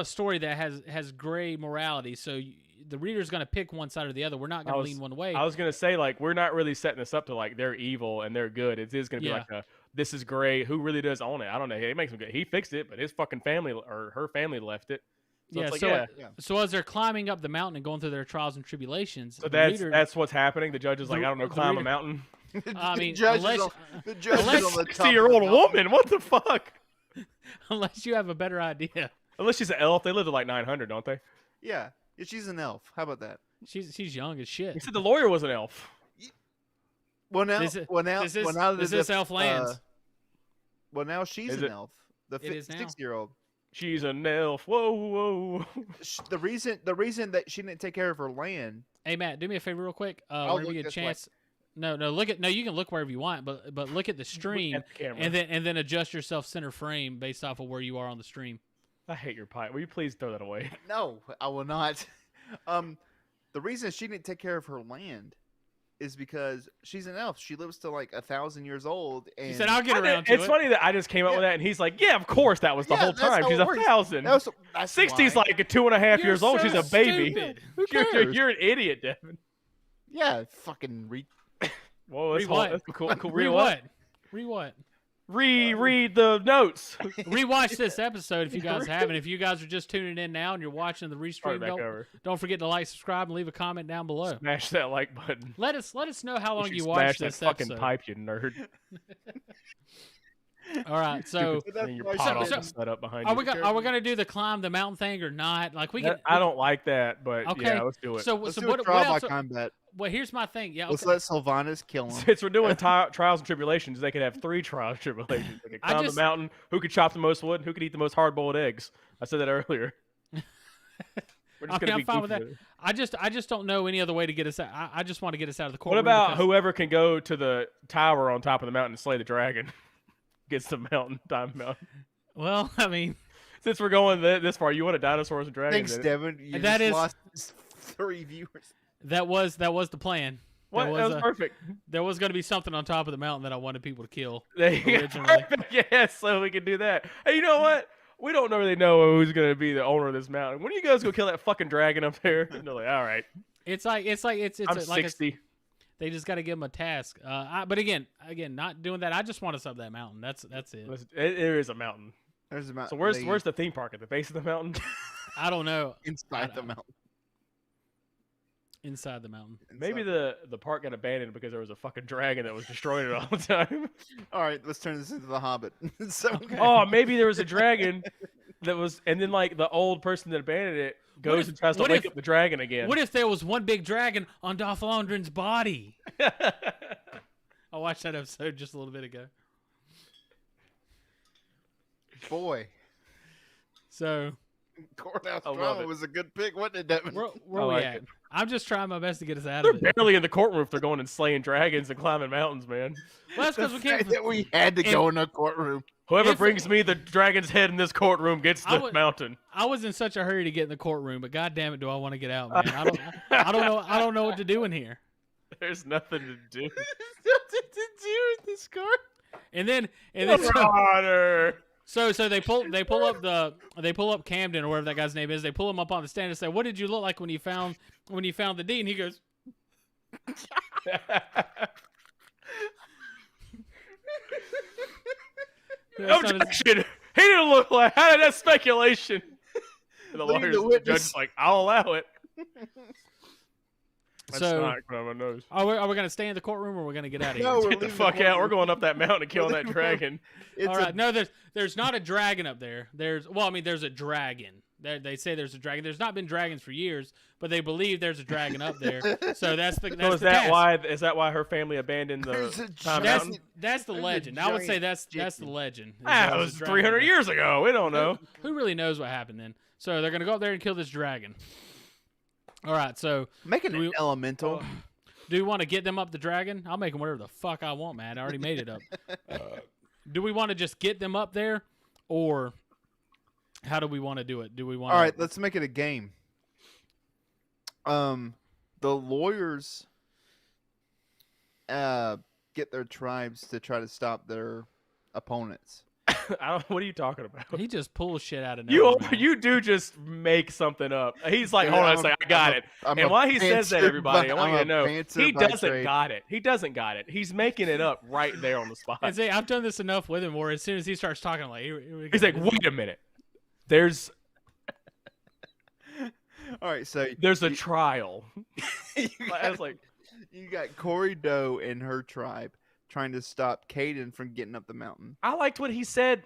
story that has gray morality. So the reader's going to pick one side or the other. We're not going to lean one way. I was going to say, like, we're not really setting this up to like they're evil and they're good. It is going to be like this is gray. Who really does own it? I don't know. He makes them good. He fixed it, but his fucking family or her family left it. So so as they're climbing up the mountain and going through their trials and tribulations, so that's what's happening. The judge is like, I don't know, climb a mountain. I mean, the judge is on the 60-year-old woman. What the fuck? Unless you have a better idea. Unless she's an elf. They live to like 900, don't they? Yeah, she's an elf. How about that? She's young as shit. You said the lawyer was an elf. Well, now this is elf lands. Well, now she's an elf. The 6-year-old. She's an elf. Whoa. The reason that she didn't take care of her land. Hey Matt, do me a favor real quick. Whenever you get a chance. No. You can look wherever you want, but look at the stream at the and then adjust yourself center frame based off of where you are on the stream. I hate your pie. Will you please throw that away? No, I will not. The reason she didn't take care of her land is because she's an elf. She lives to like 1,000 years old. And she said, "I'll get around to it." It's funny that I just came up with that, and he's like, "Yeah, of course that was the whole time. She's 1,000. 60's like 2.5 years old. She's a baby. Who cares? You're an idiot, Devin. Yeah, fucking Whoa, that's cool. Read what? Read what? Read the notes. Rewatch this episode if you guys haven't. If you guys are just tuning in now and you're watching the restream, don't forget to like, subscribe, and leave a comment down below. Smash that like button. Let us know how long you watched this episode. Fucking pipe, you nerd. All right, so are we gonna do the climb the mountain thing or not? Like I don't like that, but okay. Yeah, let's do it. So let's do what trial by combat. Well, here's my thing. Yeah, let's let Sylvanas kill him. Since we're doing trials and tribulations, they could have 3 trials and tribulations. They could climb the mountain. Who could chop the most wood? Who could eat the most hard-boiled eggs? I said that earlier. We're just I'm fine with that. I just don't know any other way to get us out. I just want to get us out of the courtroom. What about whoever can go to the tower on top of the mountain and slay the dragon? Gets the Time Mountain. Well, I mean, since we're going this far, you want a dinosaurs and dragons? Thanks, Devin. You lost 3 viewers. That was the plan. That was perfect. There was going to be something on top of the mountain that I wanted people to kill. Originally. Yes, so we can do that. Hey, you know what? We don't really know who's going to be the owner of this mountain. When are you guys go kill that fucking dragon up there? And they're like, all right. It's I'm like 60. They just got to give them a task. But again, not doing that. I just want us up that mountain. That's it. There is a mountain. There's a mountain. So where's the theme park? At the base of the mountain? I don't know. Inside the mountain. Inside the mountain. Maybe the park got abandoned because there was a fucking dragon that was destroying it all the time. All right, let's turn this into The Hobbit. Oh, maybe there was a dragon that was, and then like the old person that abandoned it goes and tries to wake up the dragon again. What if there was one big dragon on Dolph Lundgren's body? I watched that episode just a little bit ago. Boy. So. Courthouse Drama was a good pick, wasn't it, Devin? Where we at? I'm just trying my best to get us out of it. They're barely in the courtroom if they're going and slaying dragons and climbing mountains, man. Well, that's because we can't. That we had to go in a courtroom. Whoever brings me the dragon's head in this courtroom gets the mountain. I was in such a hurry to get in the courtroom, but God damn it, do I want to get out, man? I don't know what to do in here. There's nothing to do. There's nothing to do in this court. And then water. So they pull up Camden or whatever that guy's name is. They pull him up on the stand and say, "What did you look like when you found the deed?" And he goes, "Objection! He didn't look like. How did that speculation?" And the judge is like, "I'll allow it." That's not on my nose. Are we going to stay in the courtroom or are we going to get out of here? No, Get the fuck out. We're going up that mountain and killing that dragon. All right. No, there's not a dragon up there. There's a dragon. They say there's a dragon. There's not been dragons for years, but they believe there's a dragon up there. So that's the So is that why her family abandoned the mountain? That's the legend. I would say that's the legend. It was 300 years ago. We don't know. Who really knows what happened then? So they're going to go up there and kill this dragon. All right, so making it elemental. Do we want to get them up the dragon? I'll make them whatever the fuck I want, man. I already made it up. Do we want to just get them up there, or how do we want to do it? Do we want? All right, let's make it a game. The lawyers get their tribes to try to stop their opponents. What are you talking about? He just pulls shit out of nowhere. You do just make something up. He's like, hold on a second, I got it. And why he says that, everybody, I want you to know, he doesn't got it. He doesn't got it. He's making it up right there on the spot. And see, I've done this enough with him where as soon as he starts talking, I'm like, he's like, wait a minute. There's all right, so there's a trial. I was like, you got Corey Doe and her tribe trying to stop Caden from getting up the mountain. I liked what he said.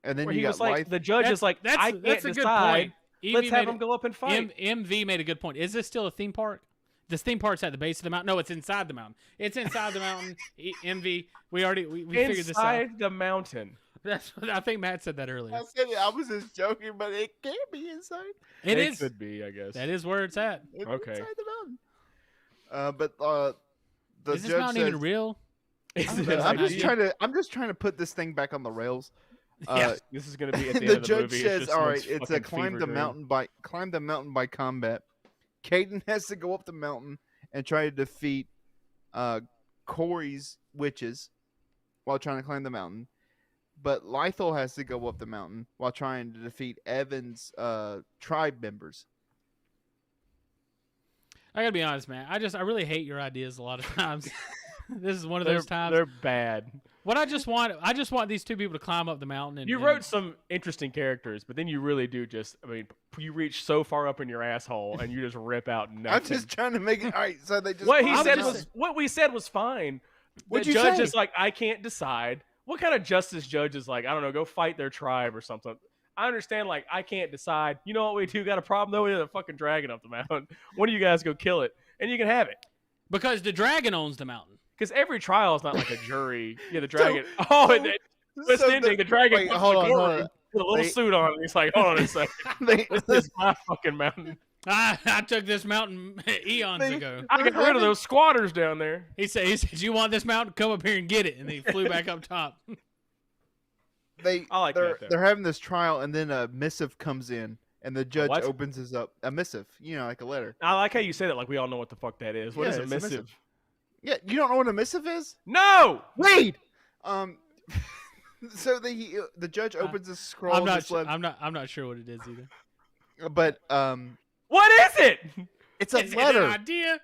And then where he was like, the judge is like, I can't decide. Good point. Let's have him go up and fight. MV made a good point. Is this still a theme park? This theme park's at the base of the mountain. No, it's inside the mountain. It's inside the mountain. MV, we figured this out. Inside the mountain. That's what I think Matt said that earlier. I said it. I was just joking, but it can't be inside. It could be, I guess. That is where it's at. It's inside the mountain. But the is this judge mountain even real? I'm just trying to put this thing back on the rails. This is going to be at the, the end of the judge movie. says, "All right, it's a climb the mountain by combat." Caden has to go up the mountain and try to defeat Corey's witches while trying to climb the mountain, but Lythel has to go up the mountain while trying to defeat Evan's tribe members. I gotta be honest, man. I really hate your ideas a lot of times. This is one of those times. They're bad. What I just want these two people to climb up the mountain. You wrote some interesting characters, but then you really do you reach so far up in your asshole and you just rip out nothing. I'm just trying to make it all right. So they just what we said was fine. The judge is like, I can't decide. What kind of justice judge is like, I don't know, go fight their tribe or something? I understand, like, I can't decide. You know what we do? Got a problem though? We have a fucking dragon up the mountain. One of you guys go kill it, and you can have it. Because the dragon owns the mountain. Because every trial is not like a jury. Yeah, the dragon. The dragon. Wait, hold on. With a little suit on. And he's like, hold on a second. This is my fucking mountain. I took this mountain eons ago. I got rid of those squatters down there. He said, you want this mountain? Come up here and get it. And he flew back up top. They're having this trial, and then a missive comes in, and the judge opens his up. A missive, like a letter. I like how you say that, like we all know what the fuck that is. What is a missive? Yeah, you don't know what a missive is? No! Wait! So the judge opens a scroll. I'm not sure what it is either. But what is it? It's a letter. An idea?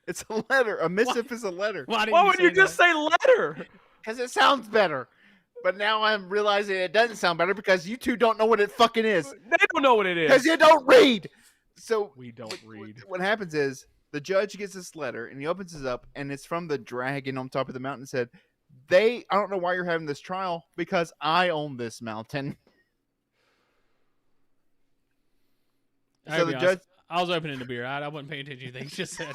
It's a letter. A missive is a letter. Why would you just say letter? Because it sounds better. But now I'm realizing it doesn't sound better because you two don't know what it fucking is. They don't know what it is. Because you don't read. So we don't read. What happens is the judge gets this letter and he opens it up and it's from the dragon on top of the mountain. And said, I don't know why you're having this trial because I own this mountain. So the judge. I was opening the beer. I wasn't paying attention to anything he just said.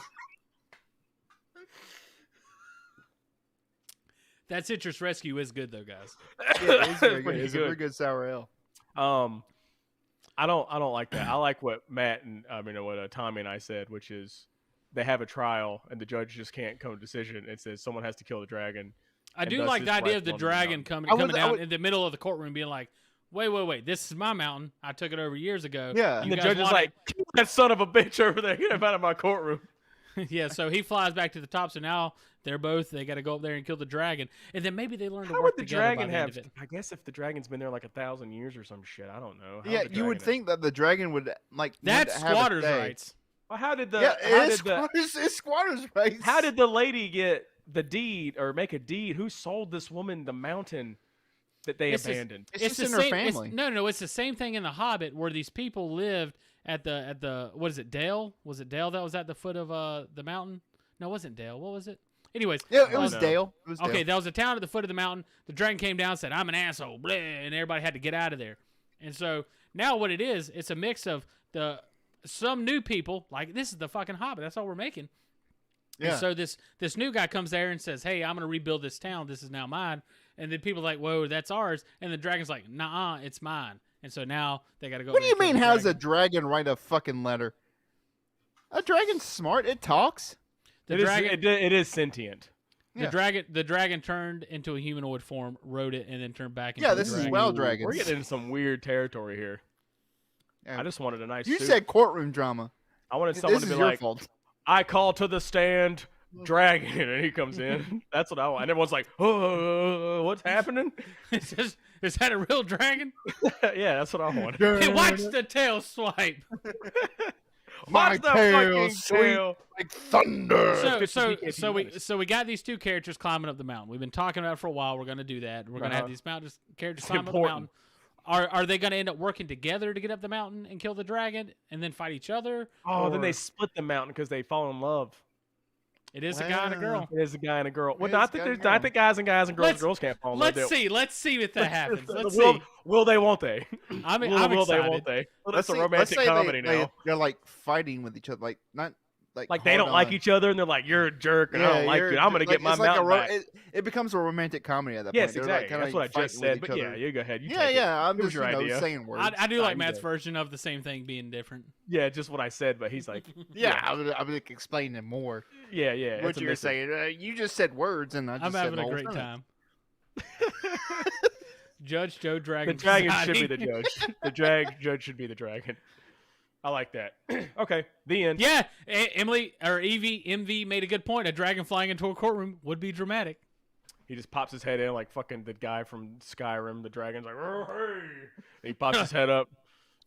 That citrus rescue is good though, guys. Yeah, it's very good. It's a very good sour ale. I don't like that. I like what Matt and what Tommy and I said, which is they have a trial and the judge just can't come to a decision. It says someone has to kill the dragon. I do like the idea of the dragon coming down in the middle of the courtroom, being like, "Wait! This is my mountain. I took it over years ago." Yeah, and the judge is like, "That son of a bitch over there! Get him out of my courtroom." Yeah, so he flies back to the top. So now they got to go up there and kill the dragon, and then maybe they learn to work together. How would the dragon have? I guess if the dragon's been there like 1,000 years or some shit, I don't know. Yeah, you would think that the dragon would like. That's squatters' rights. Well, how did the? Yeah, it's squatters' rights. How did the lady get the deed or make a deed? Who sold this woman the mountain that they abandoned? It's just in her family. No, it's the same thing in The Hobbit where these people lived at the what is it, Dale? Was it Dale that was at the foot of the mountain? No, it wasn't Dale. What was it? Anyways, yeah, it was Dale. It was okay, Dale. That was a town at the foot of the mountain. The dragon came down and said, "I'm an asshole," blah, and everybody had to get out of there. And so now what it is, it's a mix of some new people, like this is the fucking Hobbit. That's all we're making. Yeah. And so this new guy comes there and says, "Hey, I'm going to rebuild this town. This is now mine." And then people are like, "Whoa, that's ours." And the dragon's like, "Nah, it's mine." And so now they got to go. What do you mean? How's a dragon write a fucking letter? A dragon's smart. It talks. It is sentient. The dragon turned into a humanoid form, wrote it, and then turned back into this is well dragons. We're getting into some weird territory here. Yeah. I just wanted a nice You suit. said courtroom drama. I wanted someone to be like, fault. I call to the stand, dragon, and he comes in. That's what I want. And everyone's like, oh, what's happening? Is that a real dragon? Yeah, that's what I want. Hey, watch the tail swipe. My tail sweep like thunder. So we got these two characters climbing up the mountain. We've been talking about it for a while. We're going to do that. We're going to have these characters climb up the mountain. Are they going to end up working together to get up the mountain and kill the dragon and then fight each other? Oh, then they split the mountain because they fall in love. It is a guy and a girl. It is a guy and a girl. Well, I think guys and girls can't fall in love. Let's see if that happens. Will they? Won't they? I'm will excited. they? Won't they? Well, that's a romantic comedy now. They're like fighting with each other, like they don't like each other, and they're like, "You're a jerk, and I don't like you. I'm gonna get my mountain back." It becomes a romantic comedy at that point. Yes, exactly. That's what I just said. But yeah, you go ahead. I'm just saying words. I do like Matt's version of the same thing being different. Yeah, just what I said, but he's like, I'm explaining more. Yeah. What you're saying? You just said words, and I'm having a great time. Judge Joe Dragon. The dragon should be the judge. The judge should be the dragon. I like that. Okay, the end. Yeah, MV made a good point. A dragon flying into a courtroom would be dramatic. He just pops his head in like fucking the guy from Skyrim. The dragon's like, oh, hey. And he pops his head up.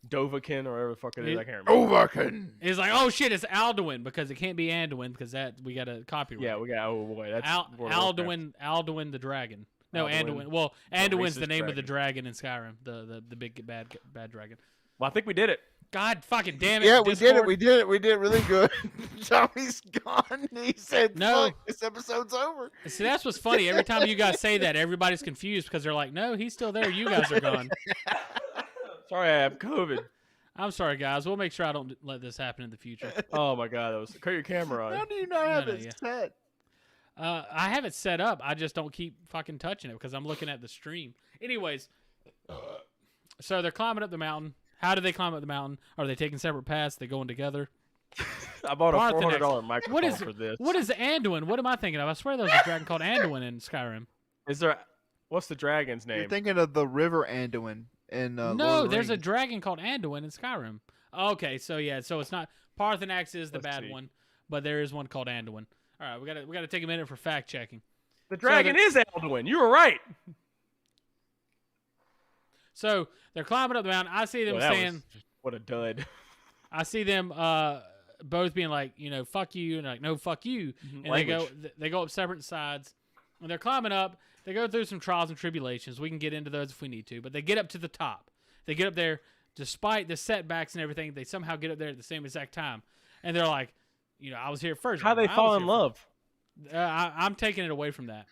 Dovahkiin or whatever the fuck it is. I can't remember. Dovahkiin. It's like, oh shit, it's Alduin because it can't be Anduin because we got a copyright. Yeah, we got. Oh boy, that's Alduin the dragon. No, Anduin. Well, Anduin's the name of the dragon in Skyrim. The big bad dragon. Well, I think we did it. God fucking damn it. Yeah, we did it. We did really good. Tommy's gone. He said, no, fuck, this episode's over. See, that's what's funny. Every time you guys say that, everybody's confused because they're like, no, he's still there. You guys are gone. Sorry, I have COVID. I'm sorry, guys. We'll make sure I don't let this happen in the future. Oh, my God. Cut your camera on. How do you not have it set? I have it set up. I just don't keep fucking touching it because I'm looking at the stream. Anyways, so they're climbing up the mountain. How do they climb up the mountain? Are they taking separate paths? They going together? I bought a $400 microphone for this. What is Anduin? What am I thinking of? I swear there was a dragon called Anduin in Skyrim. What's the dragon's name? You're thinking of the river Anduin in No, there's a dragon called Anduin in Skyrim. Okay, so it's not Parthenax is the bad one, but there is one called Anduin. All right, we gotta take a minute for fact checking. The dragon is Anduin. You were right. So they're climbing up the mountain. I see them saying, "What a dud!" I see them both being like, "Fuck you," and like, "No, fuck you." Mm-hmm. And they go up separate sides. When they're climbing up, they go through some trials and tribulations. We can get into those if we need to, but they get up to the top. They get up there, despite the setbacks and everything. They somehow get up there at the same exact time, and they're like, "I was here first." How they fall in love? I'm taking it away from that.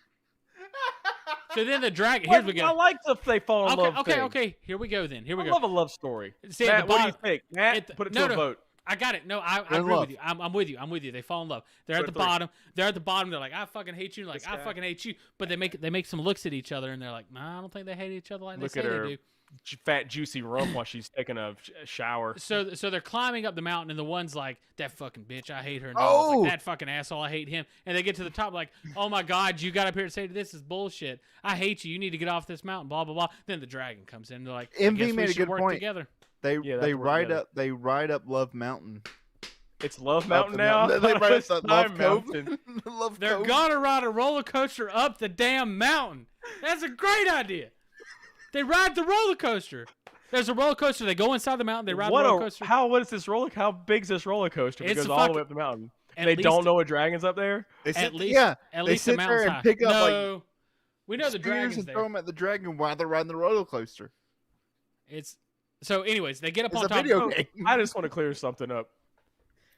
So then the dragon. Here we go. I like if they fall in love. Okay. Here we go. Then I love a love story. See, Matt, what do you think? Matt, put it to a vote. I got it. No, I agree with you. I'm with you. They fall in love. They're at the bottom. They're like, I fucking hate you. Like, I fucking hate you. But they make some looks at each other, and they're like, nah, I don't think they hate each other like they say they do. Fat juicy rump while she's taking a shower. So they're climbing up the mountain, and the one's like, that fucking bitch, I hate her. And like, that fucking asshole, I hate him. And they get to the top, like, oh my God, you got up here to say this is bullshit. I hate you. You need to get off this mountain. Blah blah blah. Then the dragon comes in. And they're like, MV made a good work point. Together. They ride up Love Mountain. It's Love Mountain now. They write it the Love Cove. They're gonna ride a roller coaster up the damn mountain. That's a great idea. They ride the roller coaster. There's a roller coaster. They go inside the mountain. They ride the roller coaster. What is this roller? How big's this roller coaster? It goes all the way up the mountain. They don't know a dragon's up there. At least the mountain's high. Pick up we know the dragon's and there. Throw them at the dragon while they're riding the roller coaster. So. Anyways, they get up on top. Video game. I just want to clear something up.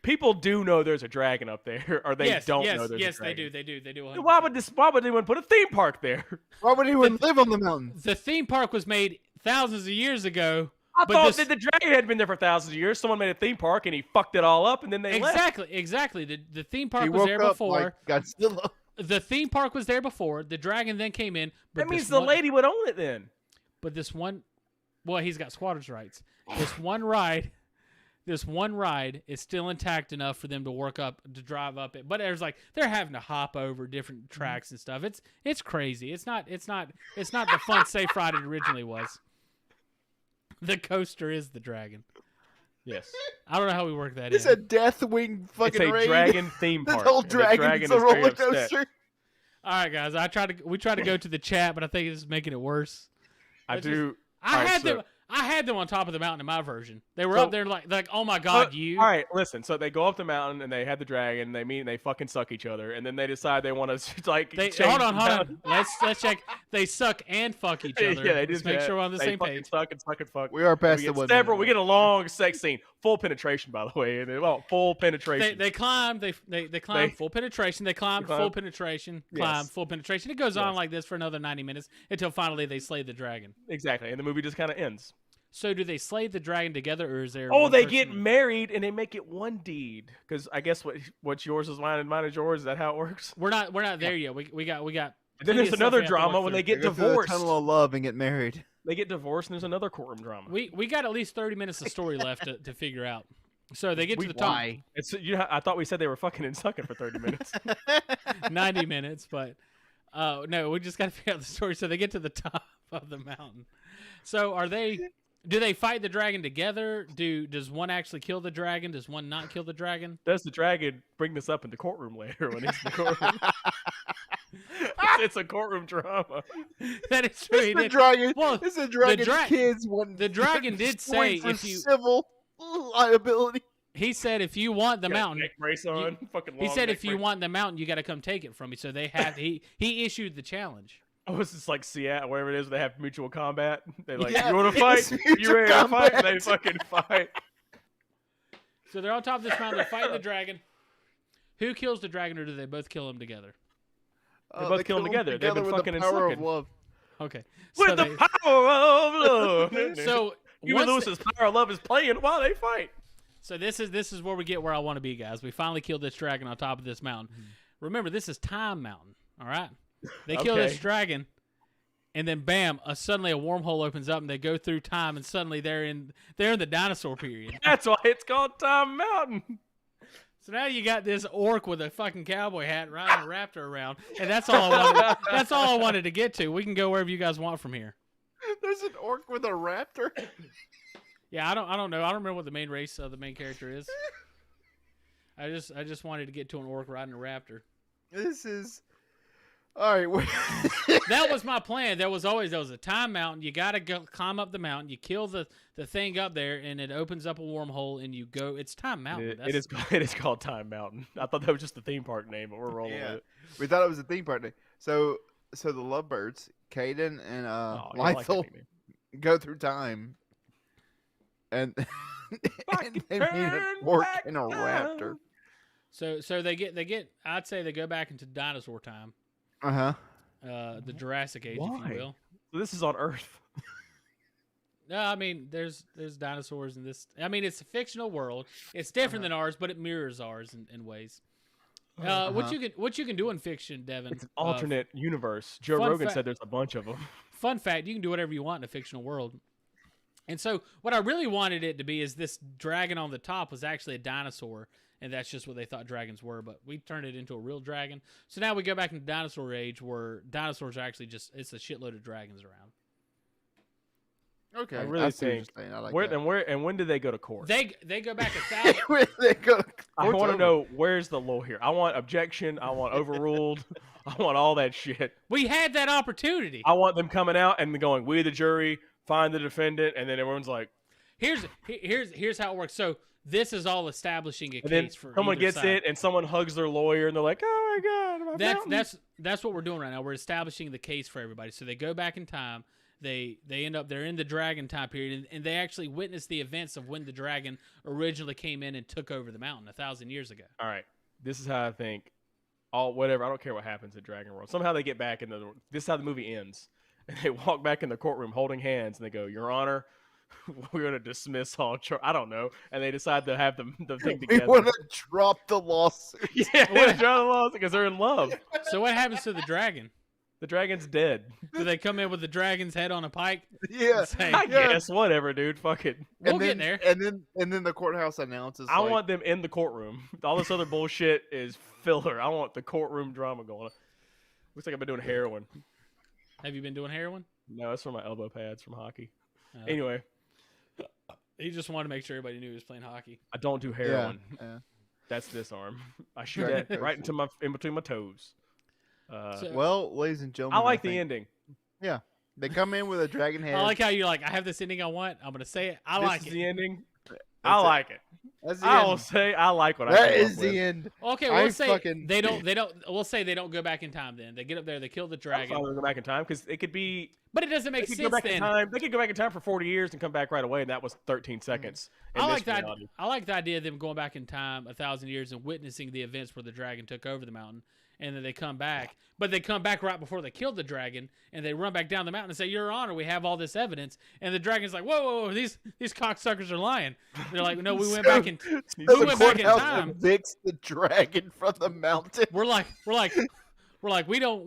People do know there's a dragon up there, or they don't know there's a dragon. Yes, they do. They do. 100%. Why would anyone put a theme park there? Why would anyone live on the mountain? The theme park was made thousands of years ago. I thought that the dragon had been there for thousands of years. Someone made a theme park and he fucked it all up, and then they left. Exactly. The theme park was there before. Godzilla. The theme park was there before. The dragon then came in. But that means the lady would own it then. But this one, well, he's got squatters' rights. This one ride is still intact enough for them to drive up it. But they're having to hop over different tracks and stuff. It's crazy. It's not the fun safe ride it originally was. The coaster is the dragon. Yes. I don't know how we work that It's a Deathwing fucking raid. It's a dragon theme park. The whole dragon's a roller coaster. All right, guys. We tried to go to the chat, but I think it's making it worse. I had them on top of the mountain in my version. They were up there like, oh my god, you. All right, listen. So they go up the mountain and they had the dragon. They meet and they fucking suck each other, and then they decide they want to hold on. Let's check. They suck and fuck each other. Yeah, they just make sure we're on the same page. Suck and suck and fuck. We are past the one. We get a long sex scene, full penetration, by the way, and full penetration. They climb. They climb full penetration. They climb full penetration. Climb full penetration. It goes on like this for another 90 minutes until finally they slay the dragon. Exactly, and the movie just kind of ends. So do they slay the dragon together, or is there? They get married and they make it one deed. Because I guess what's yours is mine and mine is yours. Is that how it works? We're not there yet. We got. And then there's another drama when they get divorced. The tunnel of love and get married. They get divorced and there's another courtroom drama. We got at least 30 minutes of story left to figure out. So they get to the top. I thought we said they were fucking and sucking for 30 minutes. 90 minutes, but no, we just got to figure out the story. So they get to the top of the mountain. So do they fight the dragon together? Does one actually kill the dragon? Does one not kill the dragon? Does the dragon bring this up in the courtroom later when he's in the courtroom? It's a courtroom drama. That is true. It's a dragon. Kids want the dragon did say if you civil liability. He said if you want the mountain, neck brace on. He said if you want the mountain, you got to come take it from me. So they have he issued the challenge. Oh, it's just like Seattle, wherever it is, they have mutual combat. They you want to fight? You ready to fight? And they fucking fight. So they're on top of this mountain. They're fighting the dragon. Who kills the dragon, or do they both kill him together? They both kill them together. They've been fucking and sucking. Of love. Okay. With the power of love. So Huey Lewis's power of love is playing while they fight. So this is where we get where I want to be, guys. We finally killed this dragon on top of this mountain. Remember, this is Time Mountain. All right. They kill this dragon, and then bam! Suddenly a wormhole opens up, and they go through time, and suddenly they're in the dinosaur period. That's why it's called Time Mountain. So now you got this orc with a fucking cowboy hat riding a raptor around, and that's all I wanted. That's all I wanted to get to. We can go wherever you guys want from here. There's an orc with a raptor. Yeah, I don't know. I don't remember what the main race of the main character is. I just wanted to get to an orc riding a raptor. This is. All right. That was my plan. There was a Time Mountain. You got to go climb up the mountain. You kill the thing up there, and it opens up a wormhole, and you go. It's Time Mountain. It is called Time Mountain. I thought that was just the theme park name, but we're rolling with it. We thought it was a theme park name. So the Lovebirds, Caden and Lythel, go through time, and they meet an orc and a raptor. So they get. I'd say they go back into dinosaur time. The Jurassic Age, if you will. So this is on Earth. No, I mean there's dinosaurs in this. I mean it's a fictional world. It's different than ours, but it mirrors ours in ways. What you can do in fiction, Devin? It's an alternate universe. Joe Rogan said there's a bunch of them. Fun fact: you can do whatever you want in a fictional world. And so, what I really wanted it to be is this dragon on the top was actually a dinosaur. And that's just what they thought dragons were, but we turned it into a real dragon. So now we go back into dinosaur age, where dinosaurs are actually it's a shitload of dragons around. Okay, I really think. I like when did they go to court? They go back 1,000. They go to I want to know where's the law here. I want objection. I want overruled. I want all that shit. We had that opportunity. I want them coming out and going, we the jury, find the defendant, and then everyone's like, here's how it works. So this is all establishing a case for someone gets side. it, and someone hugs their lawyer, and they're like, oh my god, that's what we're doing right now. We're establishing the case for everybody. So they go back in time. They're in the dragon time period, and they actually witness the events of when the dragon originally came in and took over the mountain 1,000 years ago. All right, this is how I think. Whatever, I don't care what happens at Dragon World. Somehow they get back into this is how the movie ends, and they walk back in the courtroom holding hands, and they go, "Your Honor, we're going to dismiss all I don't know," and they decide to have the thing together. We want to drop the lawsuit. Yeah, they want to drop the lawsuit because they're in love. So what happens to the dragon? The dragon's dead. Do they come in with the dragon's head on a pike? Yeah, I guess whatever, dude. Fuck it. We'll get there. And then the courthouse announces. I want them in the courtroom. All this other bullshit is filler. I want the courtroom drama going on. Looks like I've been doing heroin. Have you been doing heroin? No, it's from my elbow pads from hockey. Anyway, he just wanted to make sure everybody knew he was playing hockey. I don't do heroin. Yeah. That's this arm. I shoot that right in between my toes. Well, ladies and gentlemen, I like the ending. Yeah, they come in with a dragon head. I like how you're like, I have this ending I want. I'm gonna say it. I like it. This is the ending. I like it. That's the I end. will say I like what I. That is the end. Okay, we'll say they don't. We'll say they don't go back in time. Then they get up there, they kill the dragon. Go back in time because it could be. But it doesn't make sense. They could go back in time for 40 years and come back right away, and that was 13 seconds. I like that. I like the idea of them going back in time 1,000 years and witnessing the events where the dragon took over the mountain. And then they come back, but they come back right before they killed the dragon, and they run back down the mountain and say, "Your Honor, we have all this evidence." And the dragon's like, "Whoa, these cocksuckers are lying." They're like, "No, we went back in time." Evicts the dragon from the mountain. We're like, we don't.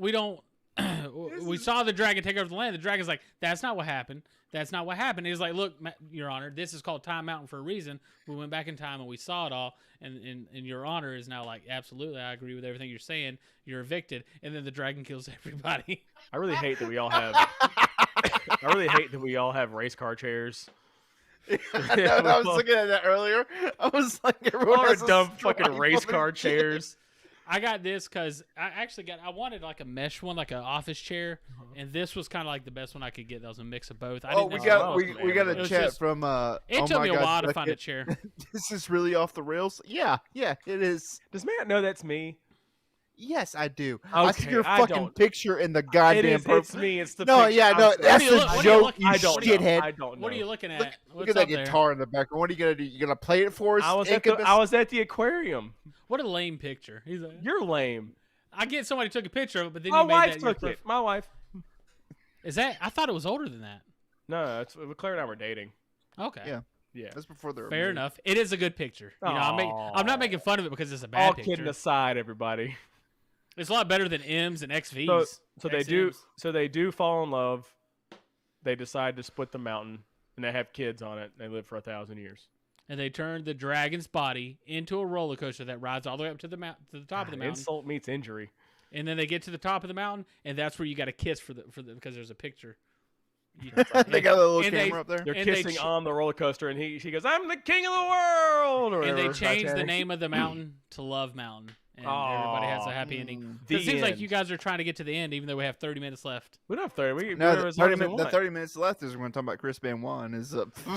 We saw the dragon take over the land. The dragon's like, "That's not what happened. That's not what happened." He's like, "Look, Your Honor, this is called Time Mountain for a reason. We went back in time and we saw it all." And Your Honor is now like, "Absolutely, I agree with everything you're saying. You're evicted." And then the dragon kills everybody. I really hate that we all have. I really hate that we all have race car chairs. I was looking at that earlier. I was like, everyone has dumb fucking race car chairs. I got this because I wanted like a mesh one, like an office chair, and this was kind of like the best one I could get. That was a mix of both. We got a chat from. It took me a while to find a chair. This is really off the rails. Yeah, it is. Does Matt know that's me? Yes, I do. Okay, I see your fucking picture in the goddamn. It's me. It's the no, picture. yeah, no, that's a joke. You shithead. I don't know. What are you looking at? Look at that guitar in the background. What are you gonna do? You gonna play it for us? I was at the aquarium. What a lame picture. He's like, you're lame. I get somebody took a picture of it, but then my you made wife that took it. My wife. Is that? I thought it was older than that. No, Claire and I were dating. Okay. Yeah. That's before they were Fair married. enough. It is a good picture. You know, I'm not making fun of it because it's a bad picture. All kidding aside, everybody. It's a lot better than M's and XVs. So they do. So they do fall in love. They decide to split the mountain, and they have kids on it. And they live for 1,000 years. And they turn the dragon's body into a roller coaster that rides all the way up to the top of the mountain. Insult meets injury. And then they get to the top of the mountain, and that's where you got to kiss for the because there's a picture. They got a little camera up there. They're kissing on the roller coaster, and she goes, "I'm the king of the world." Or and they change the name of the mountain to Love Mountain. And everybody has a happy ending. It seems like you guys are trying to get to the end, even though we have 30 minutes left. We don't have 30. The 30 minutes left is we're going to talk about Chris Benoit.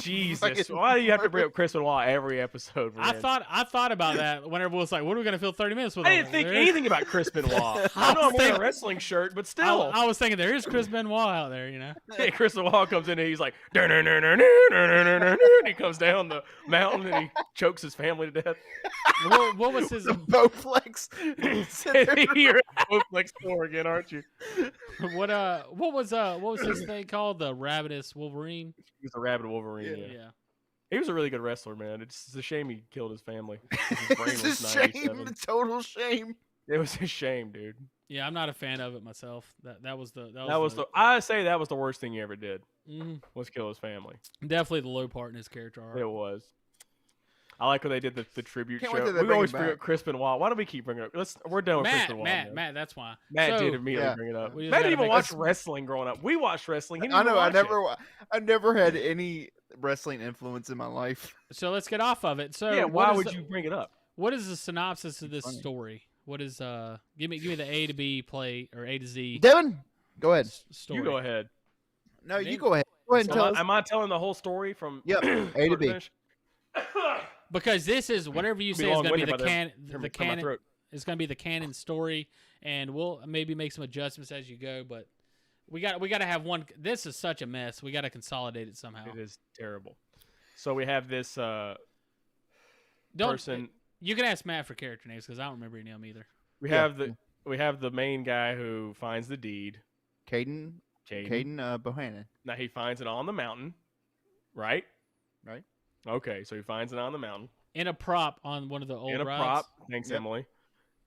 Jesus, why do you have to bring up Chris Benoit every episode? I thought about that when everyone was like, "What are we going to fill 30 minutes with?" I didn't think anything about Chris Benoit. I know I'm wearing a wrestling shirt, but still, I was thinking there is Chris Benoit out there, you know. Hey, Chris Benoit comes in and he's like, and he comes down the mountain and he chokes his family to death. What was his Bowflex? You're at Bowflex 4 again, aren't you? What was his thing called? The Rabbitous Wolverine. He was a Rabbit Wolverine. Yeah. He was a really good wrestler, man. It's a shame he killed his family. It's a shame. Total shame. It was a shame, dude. Yeah, I'm not a fan of it myself. That was the I say that was the worst thing he ever did. Mm-hmm. Was kill his family. Definitely the low part in his character arc. It was. I like when they did the tribute show. We always bring up Chris Benoit. Why don't we keep bringing it up? We're done with Chris Benoit. Matt, that's why. Matt did immediately bring it up. Matt didn't even watch wrestling growing up. We watched wrestling. I know. I never had any wrestling influence in my life. So let's get off of it. So yeah, why would you bring it up? What is the synopsis of this story? What is give me the A to B play or A to Z? Devin, go ahead. Story. You go ahead. No, you go ahead. Go ahead and tell us. Am I telling the whole story from A to B? Finish? Because this is whatever you say is going to be the canon. It's going to be the canon story, and we'll maybe make some adjustments as you go. But we got to have one. This is such a mess. We got to consolidate it somehow. It is terrible. So we have this person. You can ask Matt for character names because I don't remember any of them either. We have the main guy who finds the deed. Caden Bohannon. Now he finds it on the mountain, right? Right. Okay, so he finds it on the mountain. In a prop on one of the old In a rides. prop. Thanks, Emily.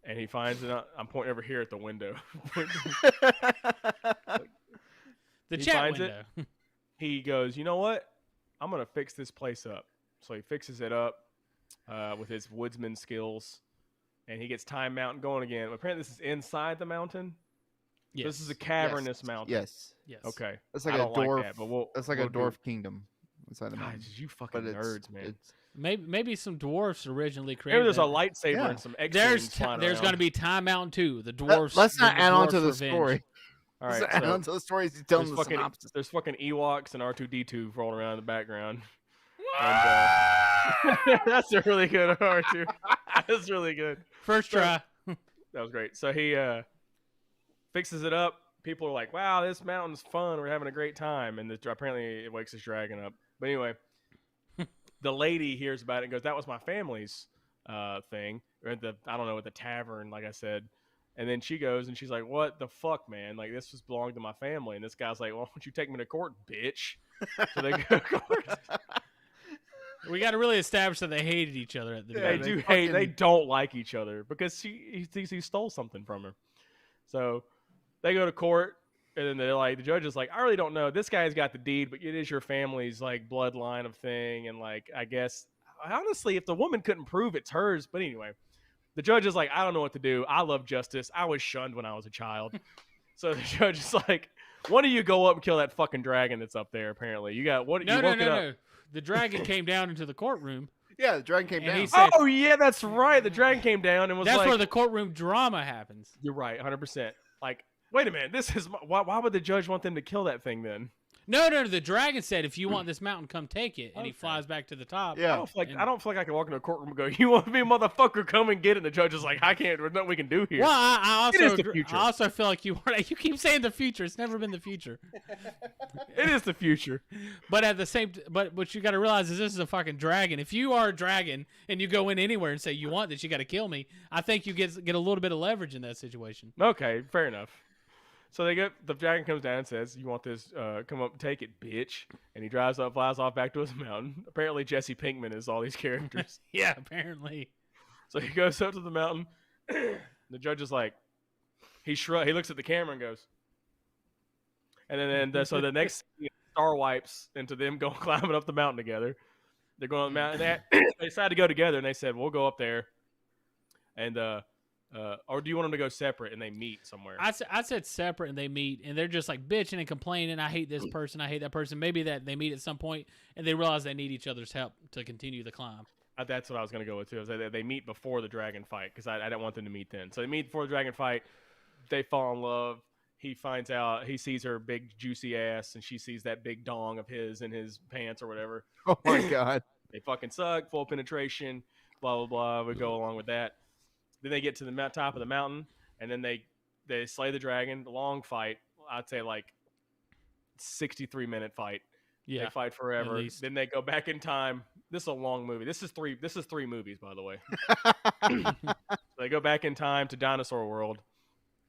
And he finds it on, I'm pointing over here at the window. The chat window. He goes, you know what? I'm going to fix this place up. So he fixes it up with his woodsman skills. And he gets Time Mountain going again. Apparently this is inside the mountain. Yes. This is a cavernous mountain. Yes. Okay. It's like a dwarf. It's like a dwarf kingdom inside the mountain. You fucking nerds, man. Maybe some dwarfs originally created. Maybe there's a lightsaber and some X-wings There's going to be Time Mountain too. The dwarves. Let's not add on to the story. All right. Add on to the stories. He's telling the synopsis. There's fucking Ewoks and R2-D2 rolling around in the background. And, that's a really good R2. That's really good. First try. That was great. So he fixes it up. People are like, wow, this mountain's fun. We're having a great time. And apparently it wakes his dragon up. But anyway, the lady hears about it and goes, that was my family's thing. Or at the, I don't know, at the tavern, like I said. And then she goes and she's like, what the fuck, man? Like, this just belonged to my family. And this guy's like, well, why don't you take me to court, bitch? So they go to court. We got to really establish that they hated each other at the beginning. They don't like each other because he thinks he stole something from her. So they go to court, and then they're like, the judge is like, I really don't know. This guy's got the deed, but it is your family's like bloodline of thing, and like I guess honestly, if the woman couldn't prove it's hers, but anyway, the judge is like, I don't know what to do. I love justice. I was shunned when I was a child. So the judge is like, one of you go up and kill that fucking dragon that's up there. Apparently, you got what? No. The dragon came down into the courtroom. Yeah, the dragon came down. Said, oh yeah, that's right. The dragon came down and was that's like, where the courtroom drama happens. You're right, 100%. Like, wait a minute, this is why would the judge want them to kill that thing then? No. The dragon said, "If you want this mountain, come take it." And he flies back to the top. Yeah, I don't feel like I can walk into a courtroom and go, "You want me, motherfucker? Come and get it." And the judge is like, "I can't. There's nothing we can do here." Well, I also feel like you keep saying the future. It's never been the future. It is the future. But at the same, but what you got to realize is this is a fucking dragon. If you are a dragon and you go in anywhere and say you want this, you got to kill me. I think you get a little bit of leverage in that situation. Okay, fair enough. So the dragon comes down and says, you want this, come up and take it, bitch. And he drives up, flies off back to his mountain. Apparently Jesse Pinkman is all these characters. Yeah, apparently. So he goes up to the mountain. The judge is like, he looks at the camera and goes. And then so the next star wipes into them going climbing up the mountain together. They're going up the mountain. They decided to go together, and they said, we'll go up there. And or do you want them to go separate and they meet somewhere? I said separate and they meet, and they're just like bitching and complaining. I hate this person. I hate that person. Maybe that they meet at some point and they realize they need each other's help to continue the climb. That's what I was going to go with too. They meet before the dragon fight because I didn't want them to meet then. So they meet before the dragon fight. They fall in love. He finds out. He sees her big juicy ass, and she sees that big dong of his in his pants or whatever. Oh my god! They fucking suck. Full penetration. Blah blah blah. We go along with that. Then they get to the top of the mountain, and then they slay the dragon. Long fight. I'd say like 63-minute fight. Yeah, they fight forever. Then they go back in time. This is a long movie. This is three movies, by the way. They go back in time to Dinosaur World,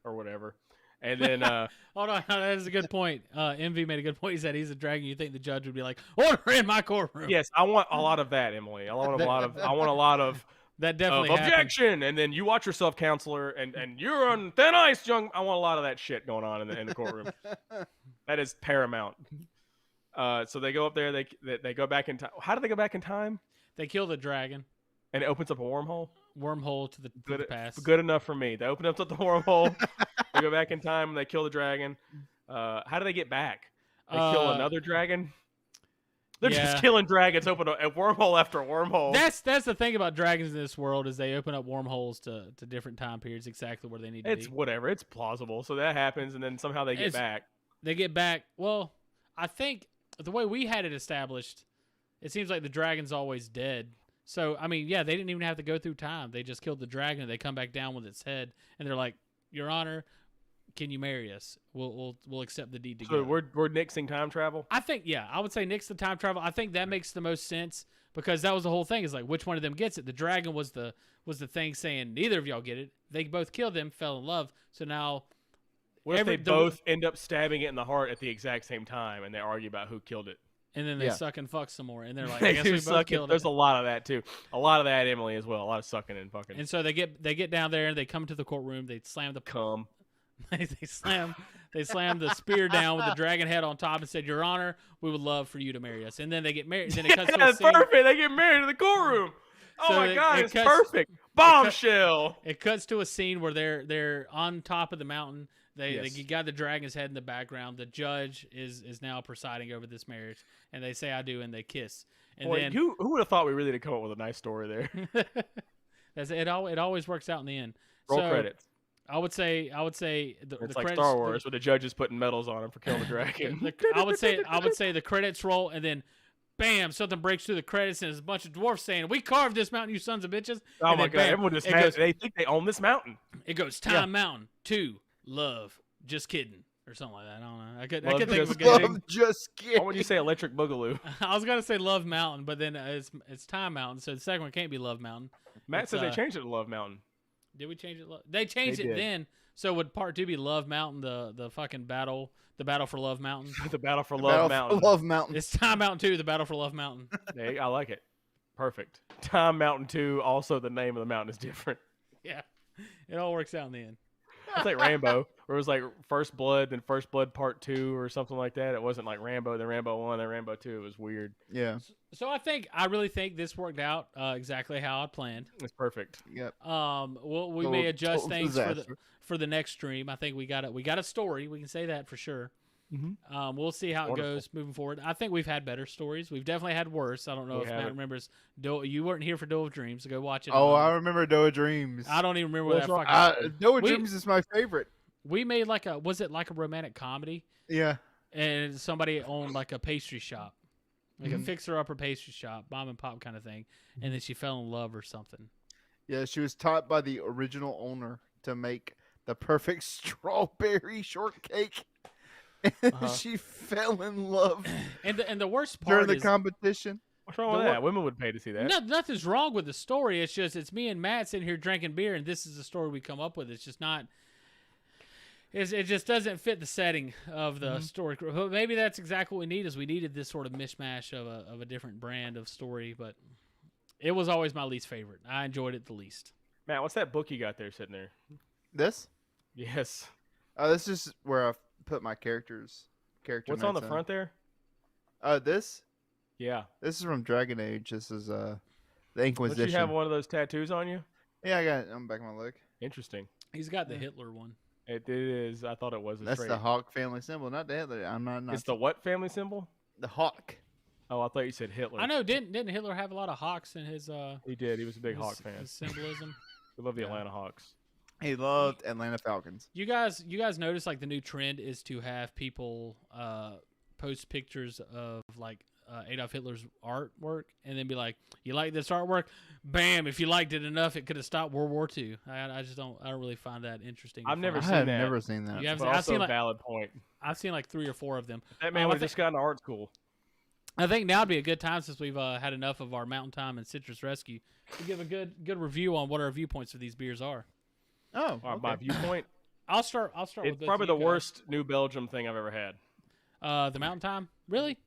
or whatever, and then hold on. That is a good point. Envy made a good point. He said he's a dragon. You think the judge would be like, order in my courtroom? Yes, I want a lot of that, Emily. I want a lot of. That definitely objection, and then you watch yourself, counselor, and you're on thin ice, young. I want a lot of that shit going on in the courtroom. That is paramount. So they go up there. They go back in time. How do they go back in time? They kill the dragon, and it opens up a wormhole. Wormhole to the past. Good enough for me. They open up the wormhole. They go back in time and they kill the dragon. How do they get back? They kill another dragon. They're just killing dragons, open a wormhole after a wormhole. That's the thing about dragons in this world is they open up wormholes to different time periods exactly where they need to be. It's whatever. It's plausible. So that happens, and then somehow they get back. They get back. Well, I think the way we had it established, it seems like the dragon's always dead. So, I mean, yeah, they didn't even have to go through time. They just killed the dragon, and they come back down with its head, and they're like, Your Honor, can you marry us? We'll accept the deed together. So we're nixing time travel? I think, yeah, I would say nix the time travel. I think that makes the most sense because that was the whole thing is like which one of them gets it. The dragon was the thing saying neither of y'all get it. They both killed him, fell in love. So now... What if they both end up stabbing it in the heart at the exact same time and they argue about who killed it? And then they suck and fuck some more. And they're like, I guess we both killed it. There's a lot of that, too. A lot of that, Emily, as well. A lot of sucking and fucking. And so they get down there and they come to the courtroom. They slam the... Cum. They slam the spear down with the dragon head on top and said, Your Honor, we would love for you to marry us. And then they get married. Then it cuts to a scene. That's perfect. They get married in the courtroom. Oh, my God. It's perfect. Bombshell. It cuts to a scene where they're on top of the mountain. They got the dragon's head in the background. The judge is now presiding over this marriage, and they say I do, and they kiss. And boy, then who would have thought we really did come up with a nice story there? That's it. It always works out in the end. Roll credits. I would say it's the like credits, Star Wars, where the judge is putting medals on him for killing the dragon. I would say the credits roll, and then. Bam! Something breaks through the credits, and there's a bunch of dwarfs saying, "We carved this mountain, you sons of bitches!" Oh my God! Everyone just they think they own this mountain. It goes Time Mountain 2, Love, Just Kidding, or something like that. I don't know. I could think of a good name. Just Kidding. Why would you say Electric Boogaloo? I was gonna say Love Mountain, but then it's Time Mountain, so the second one can't be Love Mountain. Matt says they changed it to Love Mountain. Did we change it? They changed it then. So would part 2 be Love Mountain, the fucking battle, the battle for Love Mountain? The battle for Love Mountain. Love Mountain. It's Time Mountain 2, the battle for Love Mountain. Hey, I like it. Perfect. Time Mountain 2. Also, the name of the mountain is different. Yeah, it all works out in the end. It's like Rambo, where it was like First Blood, then First Blood Part 2 or something like that. It wasn't like Rambo, then Rambo 1, then Rambo 2. It was weird. Yeah. So I really think this worked out exactly how I planned. It's perfect. Yep. We may adjust things for the next stream. I think we got a story. We can say that for sure. Mm-hmm. We'll see how it goes moving forward. I think we've had better stories. We've definitely had worse. I don't know if Matt remembers. You weren't here for Doe of Dreams, so go watch it. Oh, I remember Doe of Dreams. I don't even remember what that fucking... Doe of Dreams is my favorite. We made was it like a romantic comedy? Yeah. And somebody owned like a pastry shop. Like a fixer-upper pastry shop, mom and pop kind of thing. And then she fell in love or something. Yeah, she was taught by the original owner to make the perfect strawberry shortcake. She fell in love. And the worst part during the competition. What's wrong with that? Women would pay to see that. No, nothing's wrong with the story. It's just it's me and Matt sitting here drinking beer, and this is the story we come up with. It's just not. It just doesn't fit the setting of the story. But maybe that's exactly what we need. Is we needed this sort of mishmash of a different brand of story, but it was always my least favorite. I enjoyed it the least. Matt, what's that book you got there sitting there? This? Yes. This is where I put my character. What's on the front there? This? Yeah. This is from Dragon Age. This is the Inquisition. Don't you have one of those tattoos on you? Yeah, I got it on the back of my leg. Interesting. He's got the Hitler one. It is. I thought it was. That's the Hawk family symbol, not the Hitler. I'm not. It's the what family symbol? The Hawk. Oh, I thought you said Hitler. I know. Didn't Hitler have a lot of hawks in his? He did. He was a big Hawk fan. His symbolism. We love the Atlanta Hawks. He loved Atlanta Falcons. You guys notice like the new trend is to have people post pictures of like Adolf Hitler's artwork and then be like, "You like this artwork? Bam! If you liked it enough, it could have stopped World War II." I just don't really find that interesting. I've never seen that. You have I've seen valid point. I've seen like 3 or 4 of them. That man would have just gotten to art school. I think now would be a good time since we've had enough of our Mountain Time and Citrus Rescue to give a good review on what our viewpoints of these beers are. Oh, okay. My viewpoint. I'll start. It's probably the worst New Belgium thing I've ever had. The Mountain Time, really?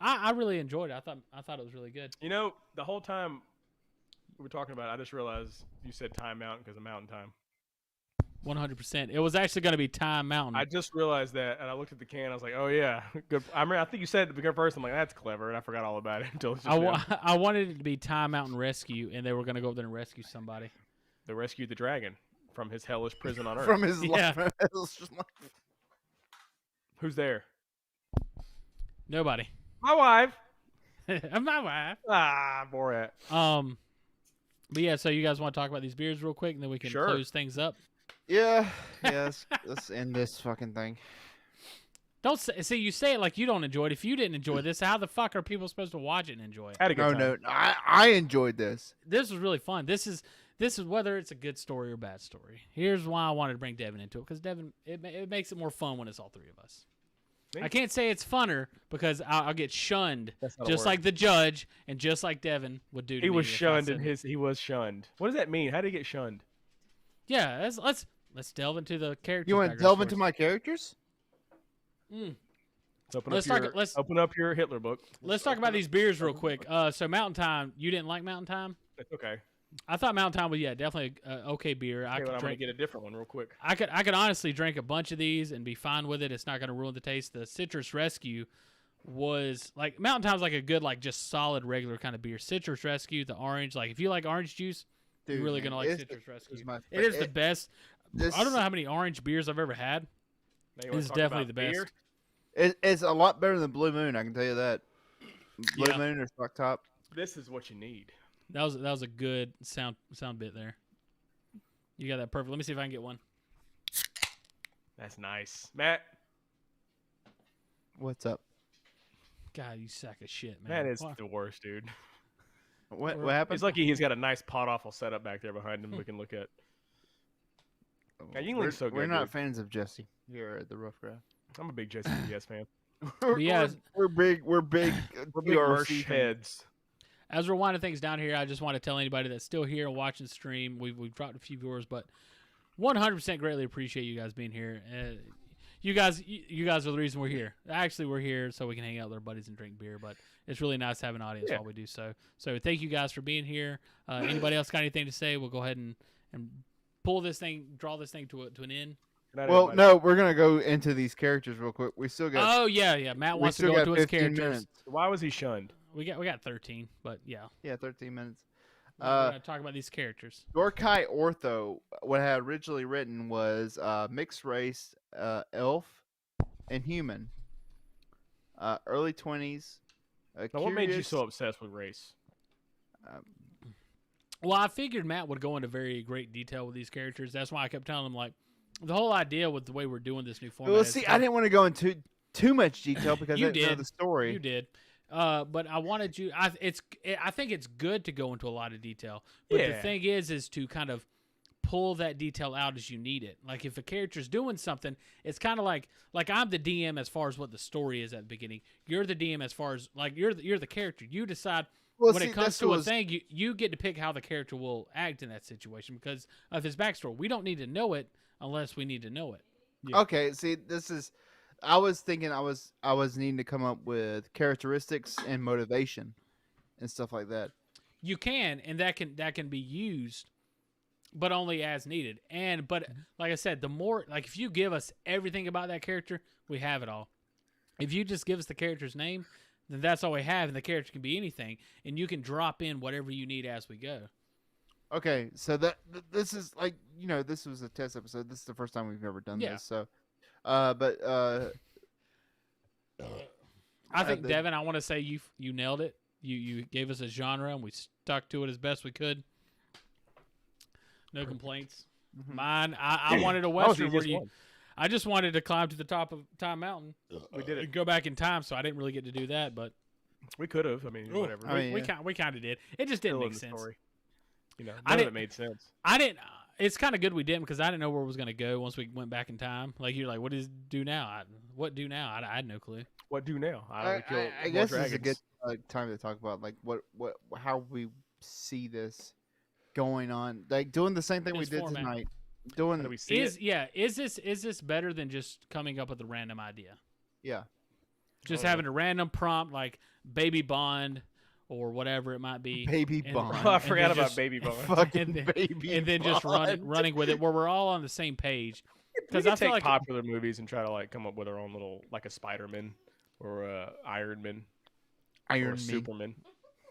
I really enjoyed it. I thought it was really good. You know, the whole time we were talking about it, I just realized you said Time Mountain because of Mountain Time. 100%. It was actually going to be Time Mountain. I just realized that, and I looked at the can. I was like, "Oh yeah, good." I think you said it first. I'm like, "That's clever," and I forgot all about it until just I wanted it to be Time Mountain Rescue, and they were going to go up there and rescue somebody. They rescued the dragon from his hellish prison on Earth. From his life. Who's there? Nobody. My wife. My wife. Borat. But yeah, so you guys want to talk about these beers real quick, and then we can close things up? Yeah. Yes. Let's end this fucking thing. Don't see. You say it like you don't enjoy it. If you didn't enjoy this, how the fuck are people supposed to watch it and enjoy it? I had a good time. No. I enjoyed this. This was really fun. This is whether it's a good story or bad story. Here's why I wanted to bring Devin into it, because Devin, it makes it more fun when it's all three of us. I can't say it's funner because I'll get shunned, just like the judge and just like Devin would do to me. He was shunned, and he was shunned. What does that mean? How did he get shunned? Yeah, let's delve into the characters. You want to delve into my characters? Let's open up your Hitler book. Let's talk about these beers real quick. So Mountain Time, you didn't like Mountain Time? It's okay. I thought Mountain Time was definitely an okay beer. I'm gonna get a different one real quick. I could honestly drink a bunch of these and be fine with it. It's not gonna ruin the taste. The Citrus Rescue was like Mountain Time's like a good just solid regular kind of beer. Citrus Rescue, the orange, like if you like orange juice, you're really gonna like Citrus Rescue. It is the best. I don't know how many orange beers I've ever had. It's definitely the best. It's a lot better than Blue Moon. I can tell you that. Blue Moon or Stock Top. This is what you need. That was a good sound bit there. You got that perfect. Let me see if I can get one. That's nice, Matt. What's up? God, you sack of shit, man. Matt is the worst, dude. What happened? He's lucky he's got a nice pot awful setup back there behind him we can look at. Now, Yingling's so good. We're not fans of Jesse here at the Rough Craft. I'm a big Jesse Yes fan. We're big TRC heads. As we're winding things down here, I just want to tell anybody that's still here and watching the stream, we've dropped a few viewers, but 100% greatly appreciate you guys being here. You guys are the reason we're here. Actually, we're here so we can hang out with our buddies and drink beer, but it's really nice to have an audience while we do so. So thank you guys for being here. Anybody else got anything to say? We'll go ahead and draw this thing to an end. Well, no, we're gonna go into these characters real quick. We still got. Oh yeah. Matt wants to go into his characters. Minutes. Why was he shunned? We got 13, but yeah. Yeah, 13 minutes. We're gonna talk about these characters. Dorkai Ortho, what I had originally written was mixed race, elf, and human. Early 20s. Now, what made you so obsessed with race? Well, I figured Matt would go into very great detail with these characters. That's why I kept telling him the wole idea with the way we're doing this new format. Well, see, I didn't want to go into too much detail because I didn't know the story. You did. But I wanted you. I think it's good to go into a lot of detail. But the thing is to kind of pull that detail out as you need it. Like if a character's doing something, it's kind of like I'm the DM as far as what the story is at the beginning. You're the DM as far as you're the character. You decide. When it comes to a thing, you get to pick how the character will act in that situation because of his backstory. We don't need to know it unless we need to know it. Yeah. Okay, see, I was thinking I was needing to come up with characteristics and motivation and stuff like that. You can, and that can be used, but only as needed. But like I said, the more if you give us everything about that character, we have it all. If you just give us the character's name, then that's all we have, and the character can be anything, and you can drop in whatever you need as we go. Okay, so this is this was a test episode. This is the first time we've ever done this. So, I think Devin, I want to say you nailed it. You gave us a genre, and we stuck to it as best we could. No complaints. Mm-hmm. Mine, I wanted a western where I just wanted to climb to the top of Time Mountain. We did it. Go back in time, so I didn't really get to do that, but we could have. I mean, whatever. We kind of did. It just didn't make sense. Story. None of it made sense. I didn't. It's kind of good we didn't because I didn't know where it was going to go once we went back in time. You're like, what does do now? What do now? I had no clue. What do now? I guess it's a good time to talk about how we see this going on, doing the same thing we did tonight. Do we see it? Is this better than just coming up with a random idea? Yeah. Just having a random prompt like Baby Bond or whatever it might be. Baby Bond. I forgot about Baby Bond. And then just running with it where we're all on the same page. Because I take popular movies and try to come up with our own little a Spider-Man or Iron Man. Superman.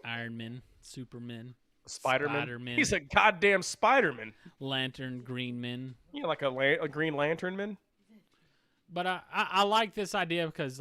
Iron Man, Superman. Spider-Man. He's a goddamn Spider-Man. Lantern, Green Man. Like a Green Lantern Man. But I like this idea because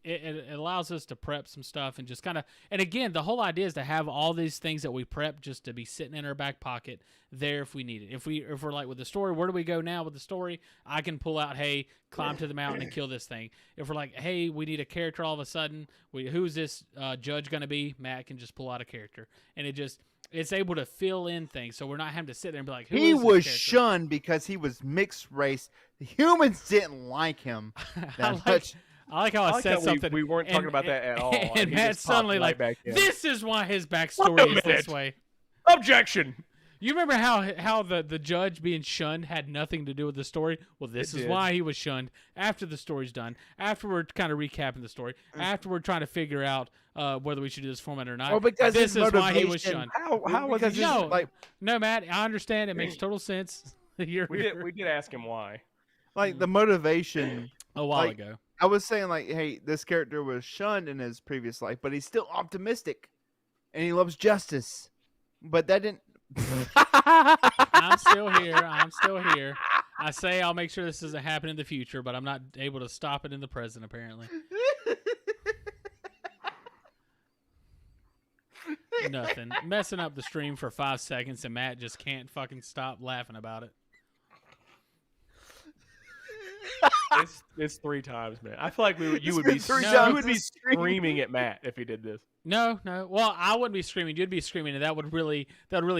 it allows us to prep some stuff and just kind of, and again, the whole idea is to have all these things that we prep just to be sitting in our back pocket there if we need it. If we're like with the story, where do we go now with the story? I can pull out, hey, climb to the mountain and kill this thing. If we're like, hey, we need a character all of a sudden, who's this judge going to be? Matt can just pull out a character, and it's able to fill in things, so we're not having to sit there and be like, he was shunned because he was mixed race. The humans didn't like him that much. I like how I said something. We weren't talking about that at all. And Matt's suddenly like, this is why his backstory is this way. Objection. You remember how the judge being shunned had nothing to do with the story? Well, this is why he was shunned after the story's done, after we're kind of recapping the story, after we're trying to figure out whether we should do this format or not. Well, because this is why he was shunned. How was it? No, Matt, I understand. It makes total sense. We did ask him why. Like, the motivation. A while ago. I was saying, like, hey, this character was shunned in his previous life, but he's still optimistic, and he loves justice. But that didn't... I'm still here. I say I'll make sure this doesn't happen in the future, but I'm not able to stop it in the present, apparently. Nothing. Messing up the stream for 5 seconds, and Matt just can't fucking stop laughing about it. It's 3 times, man. I feel like you would be screaming at Matt if he did this. No. Well, I wouldn't be screaming. You'd be screaming, and that would really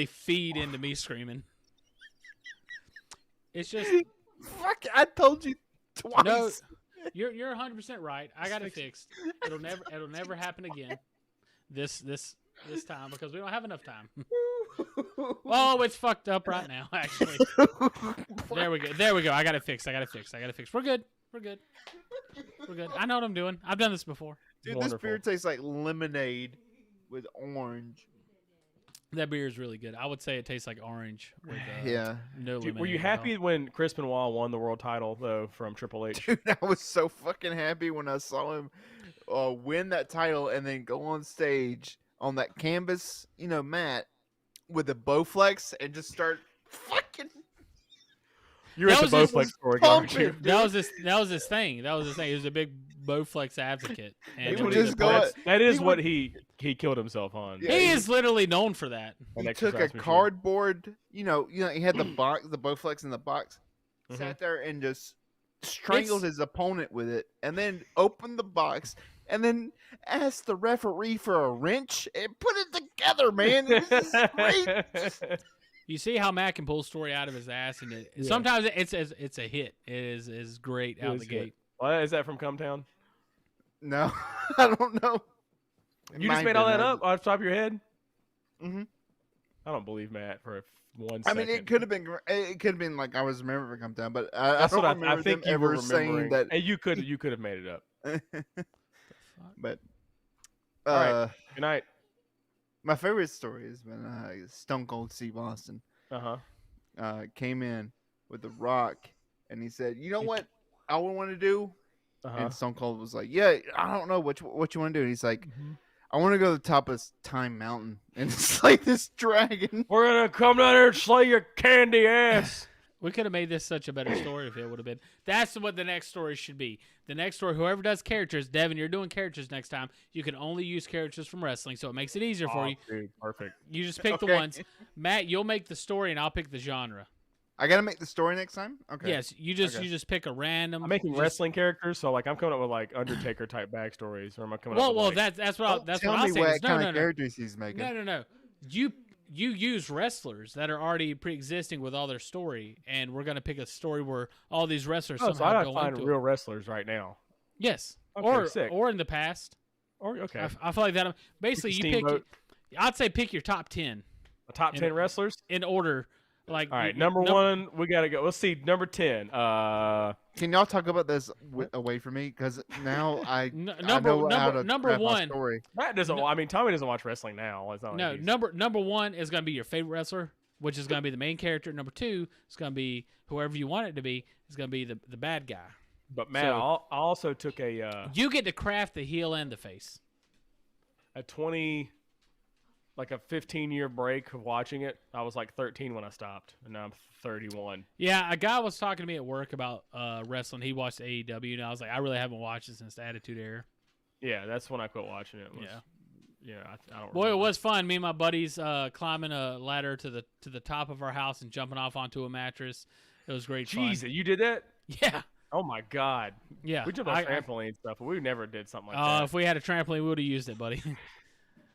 feed into me screaming. It's just fuck. I told you twice. No, you're 100% right. I got it fixed. It'll never happen again. This time because we don't have enough time. Oh, it's fucked up right now. Actually, there we go. I got it fixed. We're good. I know what I'm doing. I've done this before. Dude, Wonderful. This beer tastes like lemonade with orange. That beer is really good. I would say it tastes like orange with no lemonade. Were you happy when Chris Benoit won the world title though from Triple H? Dude, I was so fucking happy when I saw him win that title and then go on stage on that canvas, mat with the Bowflex and just start fucking. You're at the Bowflex story, aren't you? That was his thing. He was a big Bowflex advocate. And that is what he killed himself on. Yeah, he is literally known for that. He took a cardboard, he had the box, the Bowflex in the box, sat there and just strangled his opponent with it, and then opened the box, and then asked the referee for a wrench and put it together, man. This is great. You see how Matt can pull a story out of his ass, and sometimes it's a hit. It is great out the gate. Well, is that from Cumtown? No, I don't know. You just made all that up off the top of your head? Mm-hmm. I don't believe Matt for 1 second. I mean, it could have been like I was remembering Cumtown, but I don't remember I think them ever saying that. And you could have made it up. But all right. Good night. My favorite story is when Stone Cold Steve Austin came in with The Rock, and he said, "You know what I would want to do?" And Stone Cold was like, "Yeah, I don't know what you want to do." And he's like, "I want to go to the top of Time Mountain and slay this dragon. We're gonna come down here and slay your candy ass." We could have made this such a better story if it would have been. That's what the next story should be. The next story, whoever does characters, Devin, you're doing characters next time. You can only use characters from wrestling, so it makes it easier for you. Dude, perfect. You just pick the ones. Matt, you'll make the story, and I'll pick the genre. I gotta make the story next time. Okay. Yes, you just pick a random. I'm making wrestling characters, so like I'm coming up with like Undertaker type backstories, or am I coming up? Well, with that's what I'm saying. What kind of characters he's making. No. You use wrestlers that are already pre-existing with all their story, and we're going to pick a story where all these wrestlers somehow so I go find into real wrestlers right now. Yes, okay, or in the past. Or okay, I feel like that. Basically, you pick. I'd say pick your top 10. The top 10 wrestlers in order. Like, all right, number 1, we gotta go. Let's see, number 10. Can y'all talk about this away from me? Because now I know how to number 1. Story. Matt doesn't. I mean, Tommy doesn't watch wrestling now. It's not number 1 is gonna be your favorite wrestler, which is gonna be the main character. Number 2 is gonna be whoever you want it to be. Is gonna be the bad guy. But Matt, I also took a. You get to craft the heel and the face. A 15-year break of watching it. I was like 13 when I stopped, and now I'm 31. Yeah, a guy was talking to me at work about wrestling. He watched AEW, and I was like, I really haven't watched it since the Attitude Era. Yeah, that's when I quit watching it. Yeah, I don't. Boy, remember. it was fun. Me and my buddies climbing a ladder to the top of our house and jumping off onto a mattress. It was great fun. Jeez, you did that? Yeah. Oh my God. Yeah. We jumped on trampoline stuff, but we never did something like that. If we had a trampoline, we would have used it, buddy.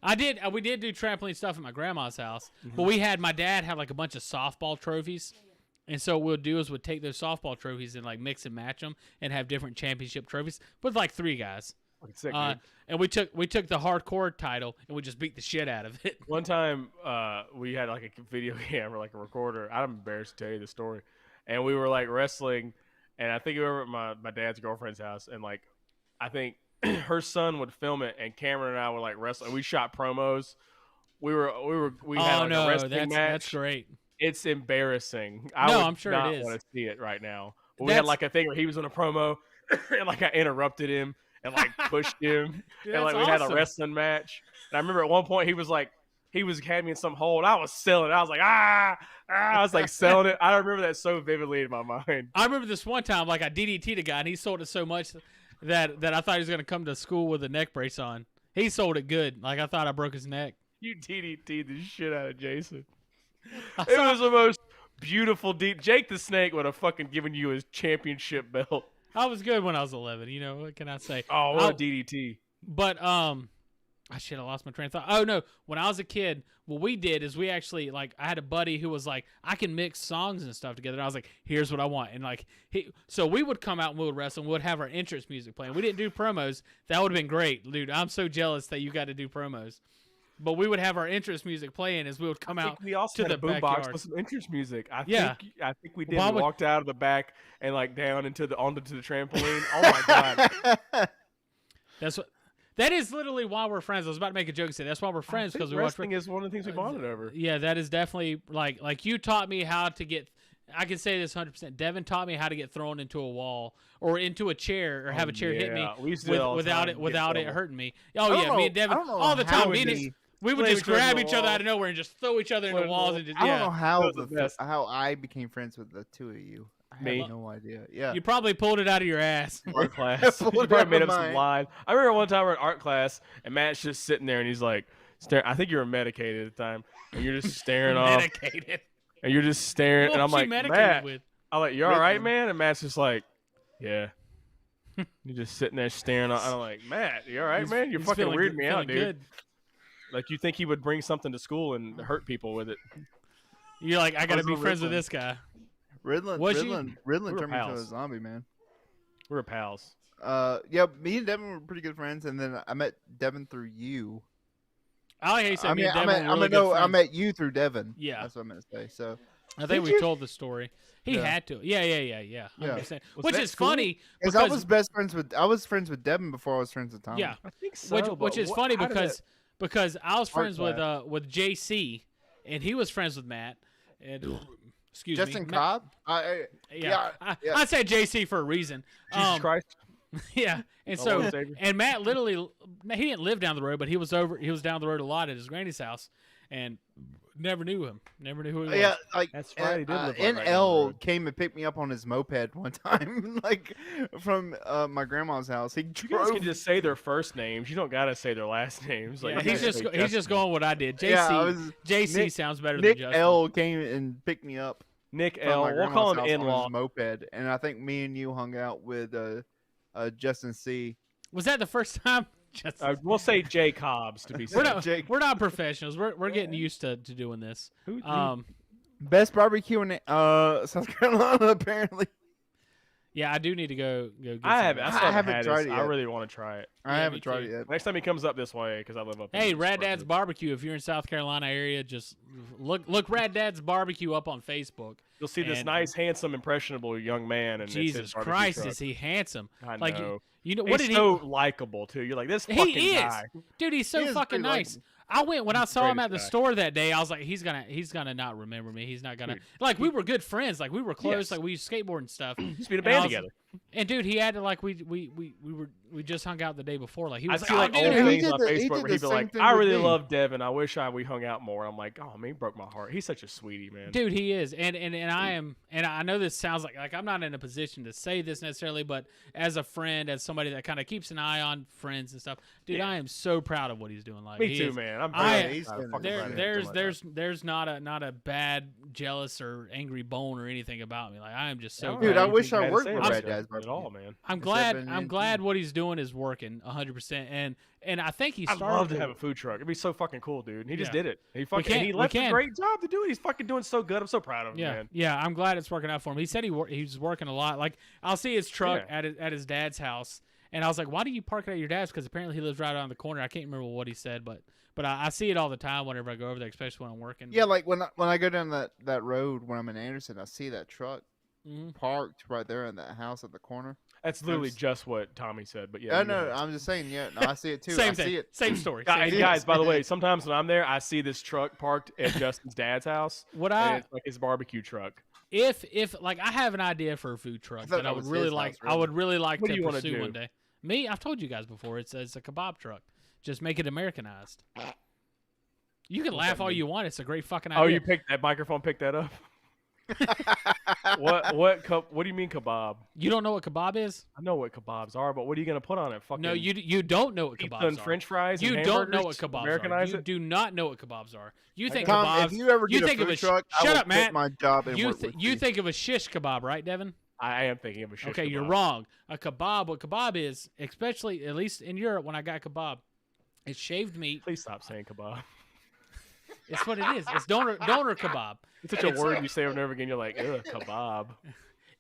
We did do trampoline stuff at my grandma's house, but my dad had like a bunch of softball trophies. And so what we'll do is we'll take those softball trophies and like mix and match them and have different championship trophies with like 3 guys. Sick, and we took the hardcore title and we just beat the shit out of it. One time we had like a video camera, like a recorder. I'm embarrassed to tell you the story. And we were like wrestling, and I think we were at my dad's girlfriend's house, and like I think her son would film it, and Cameron and I were like wrestling. We shot promos. We had a wrestling match. That's great. It's embarrassing. I'm sure not it is. Want to see it right now. But we had like a thing where he was on a promo, and like I interrupted him and like pushed him, and like we had a wrestling match. And I remember at one point he had me in some hold. I was selling it. I was like, I was like selling it. I remember that so vividly in my mind. I remember this one time, like I DDT'd a guy, and he sold it so much that I thought he was going to come to school with a neck brace on. He sold it good. Like I thought I broke his neck. You DDT'd the shit out of Jason. It was the most beautiful deep. Jake the Snake would have fucking given you his championship belt. I was good when I was 11. You know, what can I say? Oh, what a DDT. But, I lost my train of thought. Oh, no. When I was a kid, what we did is we actually, like, I had a buddy who was like, I can mix songs and stuff together. And I was like, here's what I want. And, like, so we would come out and we would wrestle and we would have our entrance music playing. We didn't do promos. That would have been great. Dude, I'm so jealous that you got to do promos. But we would have our entrance music playing as we would come out we also to had the a boombox backyard. with some entrance music. I think we did. Well, we walked out of the back and like down onto the trampoline. Oh my God. That is literally why we're friends. I was about to make a joke and say that's why we're friends, because we watch wrestling is one of the things we bonded over. Yeah, that is definitely like you taught me how to get. I can say this 100%. Devin taught me how to get thrown into a wall or into a chair or have a chair hit me without it hurting me. Oh yeah, me and Devin all the time. We would just grab each other out of nowhere and just throw each other in the walls. And just, I don't know how I became friends with the two of you. I have no idea. Yeah, you probably pulled it out of your ass. Art class. You probably made up some lies. I remember one time we were in art class and Matt's just sitting there and he's like staring. I think you were medicated at the time, and you're just staring off. Medicated. And you're just staring, and I'm like, Matt. I'm like, you all right, man? And Matt's just like, yeah. You're just sitting there staring. I'm like, Matt, you all right, man? You're fucking weirding me out, dude. Good. Like, you think he would bring something to school and hurt people with it. You're like, I got to be friends with this guy. Riddlin turned me into a zombie, man. We were pals. Yeah, me and Devin were pretty good friends, and then I met Devin through you. I like how you said me and Devin were really good friends. I met you through Devin. Yeah. That's what I meant to say. So I think we told the story. He had to. Yeah. 100%. Which is funny because I was friends with Devin before I was friends with Tom. Yeah, I think so. Which is funny because I was friends with JC, and he was friends with Matt. And excuse me, Justin Cobb. I said JC for a reason. Jesus Christ. Yeah, and Matt literally, he didn't live down the road, but he was down the road a lot at his granny's house, and never knew him. Never knew who he was. Yeah, like that's right. He did live NL came and picked me up on his moped one time, like from my grandma's house. You guys can just say their first names. You don't gotta say their last names. Like, he's just going what I did. JC sounds better than Justin. Nick L came and picked me up. Nick L. We'll call him in-law. Moped, and I think me and you hung out with Justin C. Was that the first time? We'll say Jay Cobbs to be safe. We're not professionals. We're getting used to doing this. Best barbecue in South Carolina, apparently. Yeah, I do need to go get I haven't tried it yet. I really want to try it. I haven't tried it yet. Next time he comes up this way, because I live up here. Hey, Rad Dad's Barbecue. If you're in South Carolina area, just look Rad Dad's Barbecue up on Facebook. You'll see this nice, handsome, impressionable young man. And Jesus Christ, truck. Is he handsome? I know. You know what? He's so likable too. You're like, this fucking guy. Dude, he's so fucking nice. I went when I saw him at the store that day. I was like, he's gonna not remember me. He's not gonna we were good friends. Like we were close. Like we used to skateboard and stuff. Used to be in a band together. And dude, he had to like we just hung out the day before. Like he was I see old things on Facebook where he'd be like, "I really love Devin. I wish we hung out more." I'm like, "Oh man, he broke my heart. He's such a sweetie, man." Dude, he is, and I am, and I know this sounds like I'm not in a position to say this necessarily, but as a friend, as somebody that kind of keeps an eye on friends and stuff, dude, I am so proud of what he's doing. Like me too, man. There's not a bad, jealous or angry bone or anything about me. Like I am just so. Dude, I wish I worked with Red Dad's at all, man. I'm glad what he's doing is working 100%, and I think he's. I'd love to have a food truck. It'd be so fucking cool, dude. He just did it. He left a great job to do it. He's fucking doing so good. I'm so proud of him, man. Yeah, I'm glad it's working out for him. He said he's working a lot. Like I'll see his truck at his dad's house, and I was like, "Why do you park it at your dad's?" Because apparently he lives right around the corner. I can't remember what he said, but I see it all the time whenever I go over there, especially when I'm working. Yeah, like when I go down that road when I'm in Anderson, I see that truck parked right there in that house at the corner. That's literally just what Tommy said, but yeah. No, I'm just saying, no, I see it too. Same thing. See it. Same story. Guys, by the way, sometimes when I'm there, I see this truck parked at Justin's dad's house. It's like his barbecue truck. If like I have an idea for a food truck that I would really like, I would really like to pursue one day. Me, I've told you guys before, it's a kebab truck. Just make it Americanized. You can laugh all you want. It's a great fucking idea. Oh, you picked that microphone? Picked that up? What do you mean kebab? You don't know what kebab is? I know what kebabs are, but what are you gonna put on it? Fucking no, you don't know what kebabs are. French fries. You don't know what kebabs are. You do not know what kebabs are. You think Tom, kebabs? If you ever get a food truck, shut I up, Matt. My job and you think of a shish kebab, right, Devin? I am thinking of a shish. Okay, kebab. You're wrong. A kebab. What kebab is, especially at least in Europe, when I got kebab, it's shaved meat. Please stop saying kebab. It's what it is. It's doner kebab. It's such a word you say over and over again. You're like, ugh, kebab.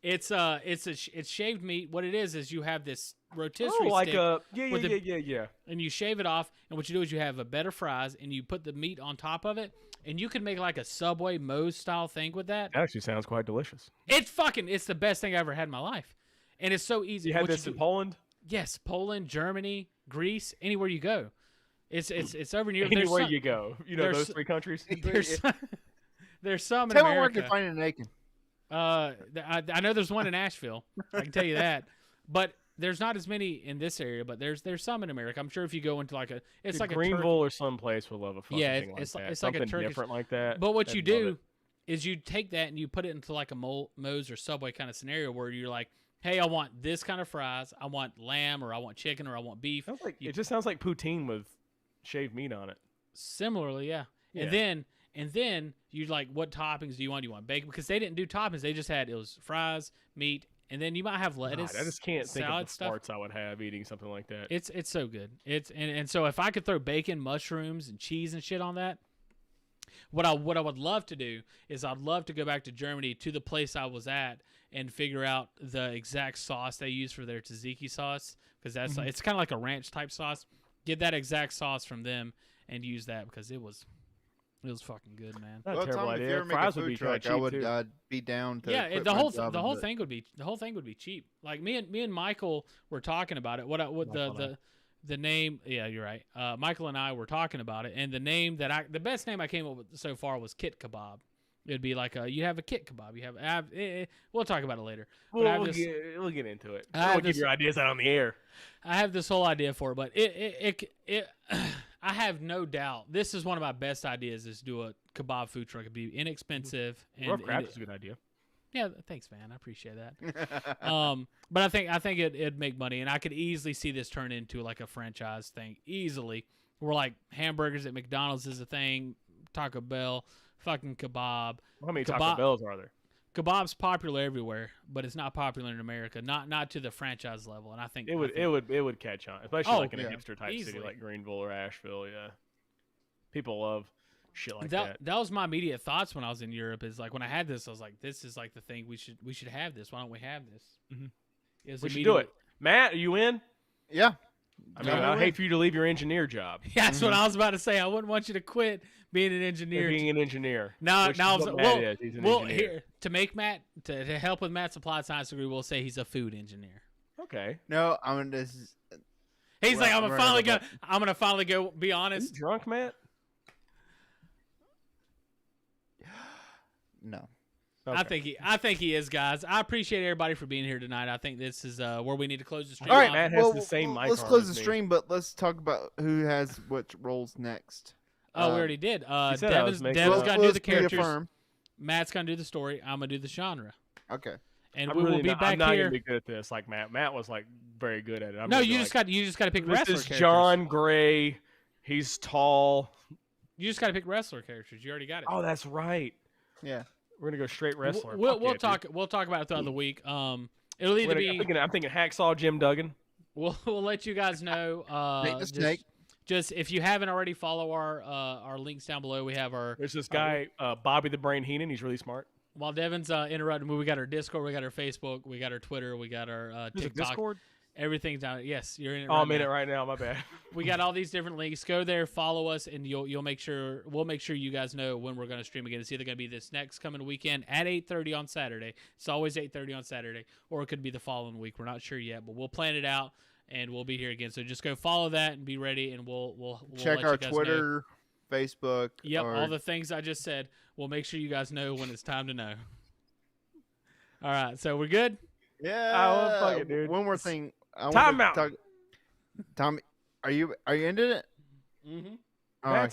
It's shaved meat. What it is you have this rotisserie stick. Yeah. And you shave it off, and what you do is you have a bed of fries, and you put the meat on top of it, and you can make like a Subway Moe's style thing with that. That actually sounds quite delicious. It's the best thing I ever had in my life, and it's so easy. You had this in Poland? Yes, Poland, Germany, Greece, anywhere you go. It's over near anywhere you go. You know those three countries. There's some in Tell America. me where you can find an Aiken. I know there's one in Asheville. I can tell you that, but there's not as many in this area. But there's some in America. I'm sure if you go into like Greenville or someplace would love a fucking thing like that. It's something like a Turkish different like that. But what you do is you take that and you put it into like a Moe's or Subway kind of scenario where you're like, hey, I want this kind of fries. I want lamb or I want chicken or I want beef. It just sounds like poutine with shaved meat on it. Similarly, yeah. And then you like, what toppings do you want? Do you want bacon? Because they didn't do toppings. They just it was fries, meat, and then you might have lettuce. God, I just can't think of the stuff. farts I would have eating something like that. It's so good. And so if I could throw bacon, mushrooms, and cheese and shit on that, what I would love to do is I'd love to go back to Germany to the place I was at and figure out the exact sauce they use for their tzatziki sauce, because that's it's kind of like a ranch type sauce. Get that exact sauce from them and use that, because it was fucking good, man. Not a terrible idea. If you ever make a food truck, I would be down to. Yeah, the whole thing would be cheap. Like me and Michael were talking about it. The name? Yeah, you're right. Michael and I were talking about it, and the best name I came up with so far was Kit Kebab. It'd be like you have a Kit Kebab. You have we'll talk about it later. We'll get into it. I don't give your ideas out on the air. I have this whole idea for it, but I have no doubt this is one of my best ideas. Is do a kebab food truck. It'd be inexpensive. Rough Craft is a good idea. Yeah, thanks, man. I appreciate that. But I think it'd make money, and I could easily see this turn into like a franchise thing easily. We're like hamburgers at McDonald's is a thing, Taco Bell, fucking kebab. How many Taco Bells are there? Kebab's popular everywhere, but it's not popular in America. Not to the franchise level, and I think it would catch on, especially in a hipster type city like Greenville or Asheville. Yeah, people love shit like that. That was my immediate thoughts when I was in Europe. Is like when I had this, I was like, this is like the thing we should have this. Why don't we have this? Mm-hmm. We should do it. Matt, are you in? Yeah. I mean, I'd hate for you to leave your engineer job. Yeah, that's what I was about to say. I wouldn't want you to quit being an engineer. Being an engineer. Now, he's an engineer. Here to make Matt to help with Matt's applied science degree, we'll say he's a food engineer. Okay. No, I mean this is. He's like, I'm gonna finally go. Be honest. Are you drunk, Matt? No. Okay. I think he is, guys. I appreciate everybody for being here tonight. I think this is where we need to close the stream. All right, Matt has the same mic let's on close as the me. stream, but let's talk about who has which roles next. Oh, we already did. said I was Devin's making got to do the characters. Reaffirm. Matt's going to do the story. I'm going to do the genre. Okay. And I'm we really will be not, back I'm not here. gonna be good at this like Matt. Matt was like very good at it. No, you just got to pick this wrestler is characters. John Gray. He's tall. You just got to pick wrestler characters. You already got it. Oh, that's right. Yeah. We're gonna go straight wrestler. We'll talk about it throughout the week. It'll either be. I'm thinking Hacksaw Jim Duggan. We'll let you guys know. Nate the Snake. Just if you haven't already, follow our links down below. We have our. There's this guy Bobby the Brain Heenan. He's really smart. While Devin's interrupting me, we got our Discord, we got our Facebook, we got our Twitter, we got our TikTok. Discord? Everything's down. Yes, you're in it. Oh, I'm in it right now. My bad. We got all these different links. Go there, follow us, and we'll make sure you guys know when we're going to stream again. It's either going to be this next coming weekend at 8:30 on Saturday. It's always 8:30 on Saturday, or it could be the following week. We're not sure yet, but we'll plan it out and we'll be here again. So just go follow that and be ready, and we'll check let our you guys Twitter, know. Facebook. Yep, all the things I just said. We'll make sure you guys know when it's time to know. All right, so we're good. Yeah. Fuck it, dude. One more thing. Time out. Tommy, are you ending it? Mm-hmm. All right.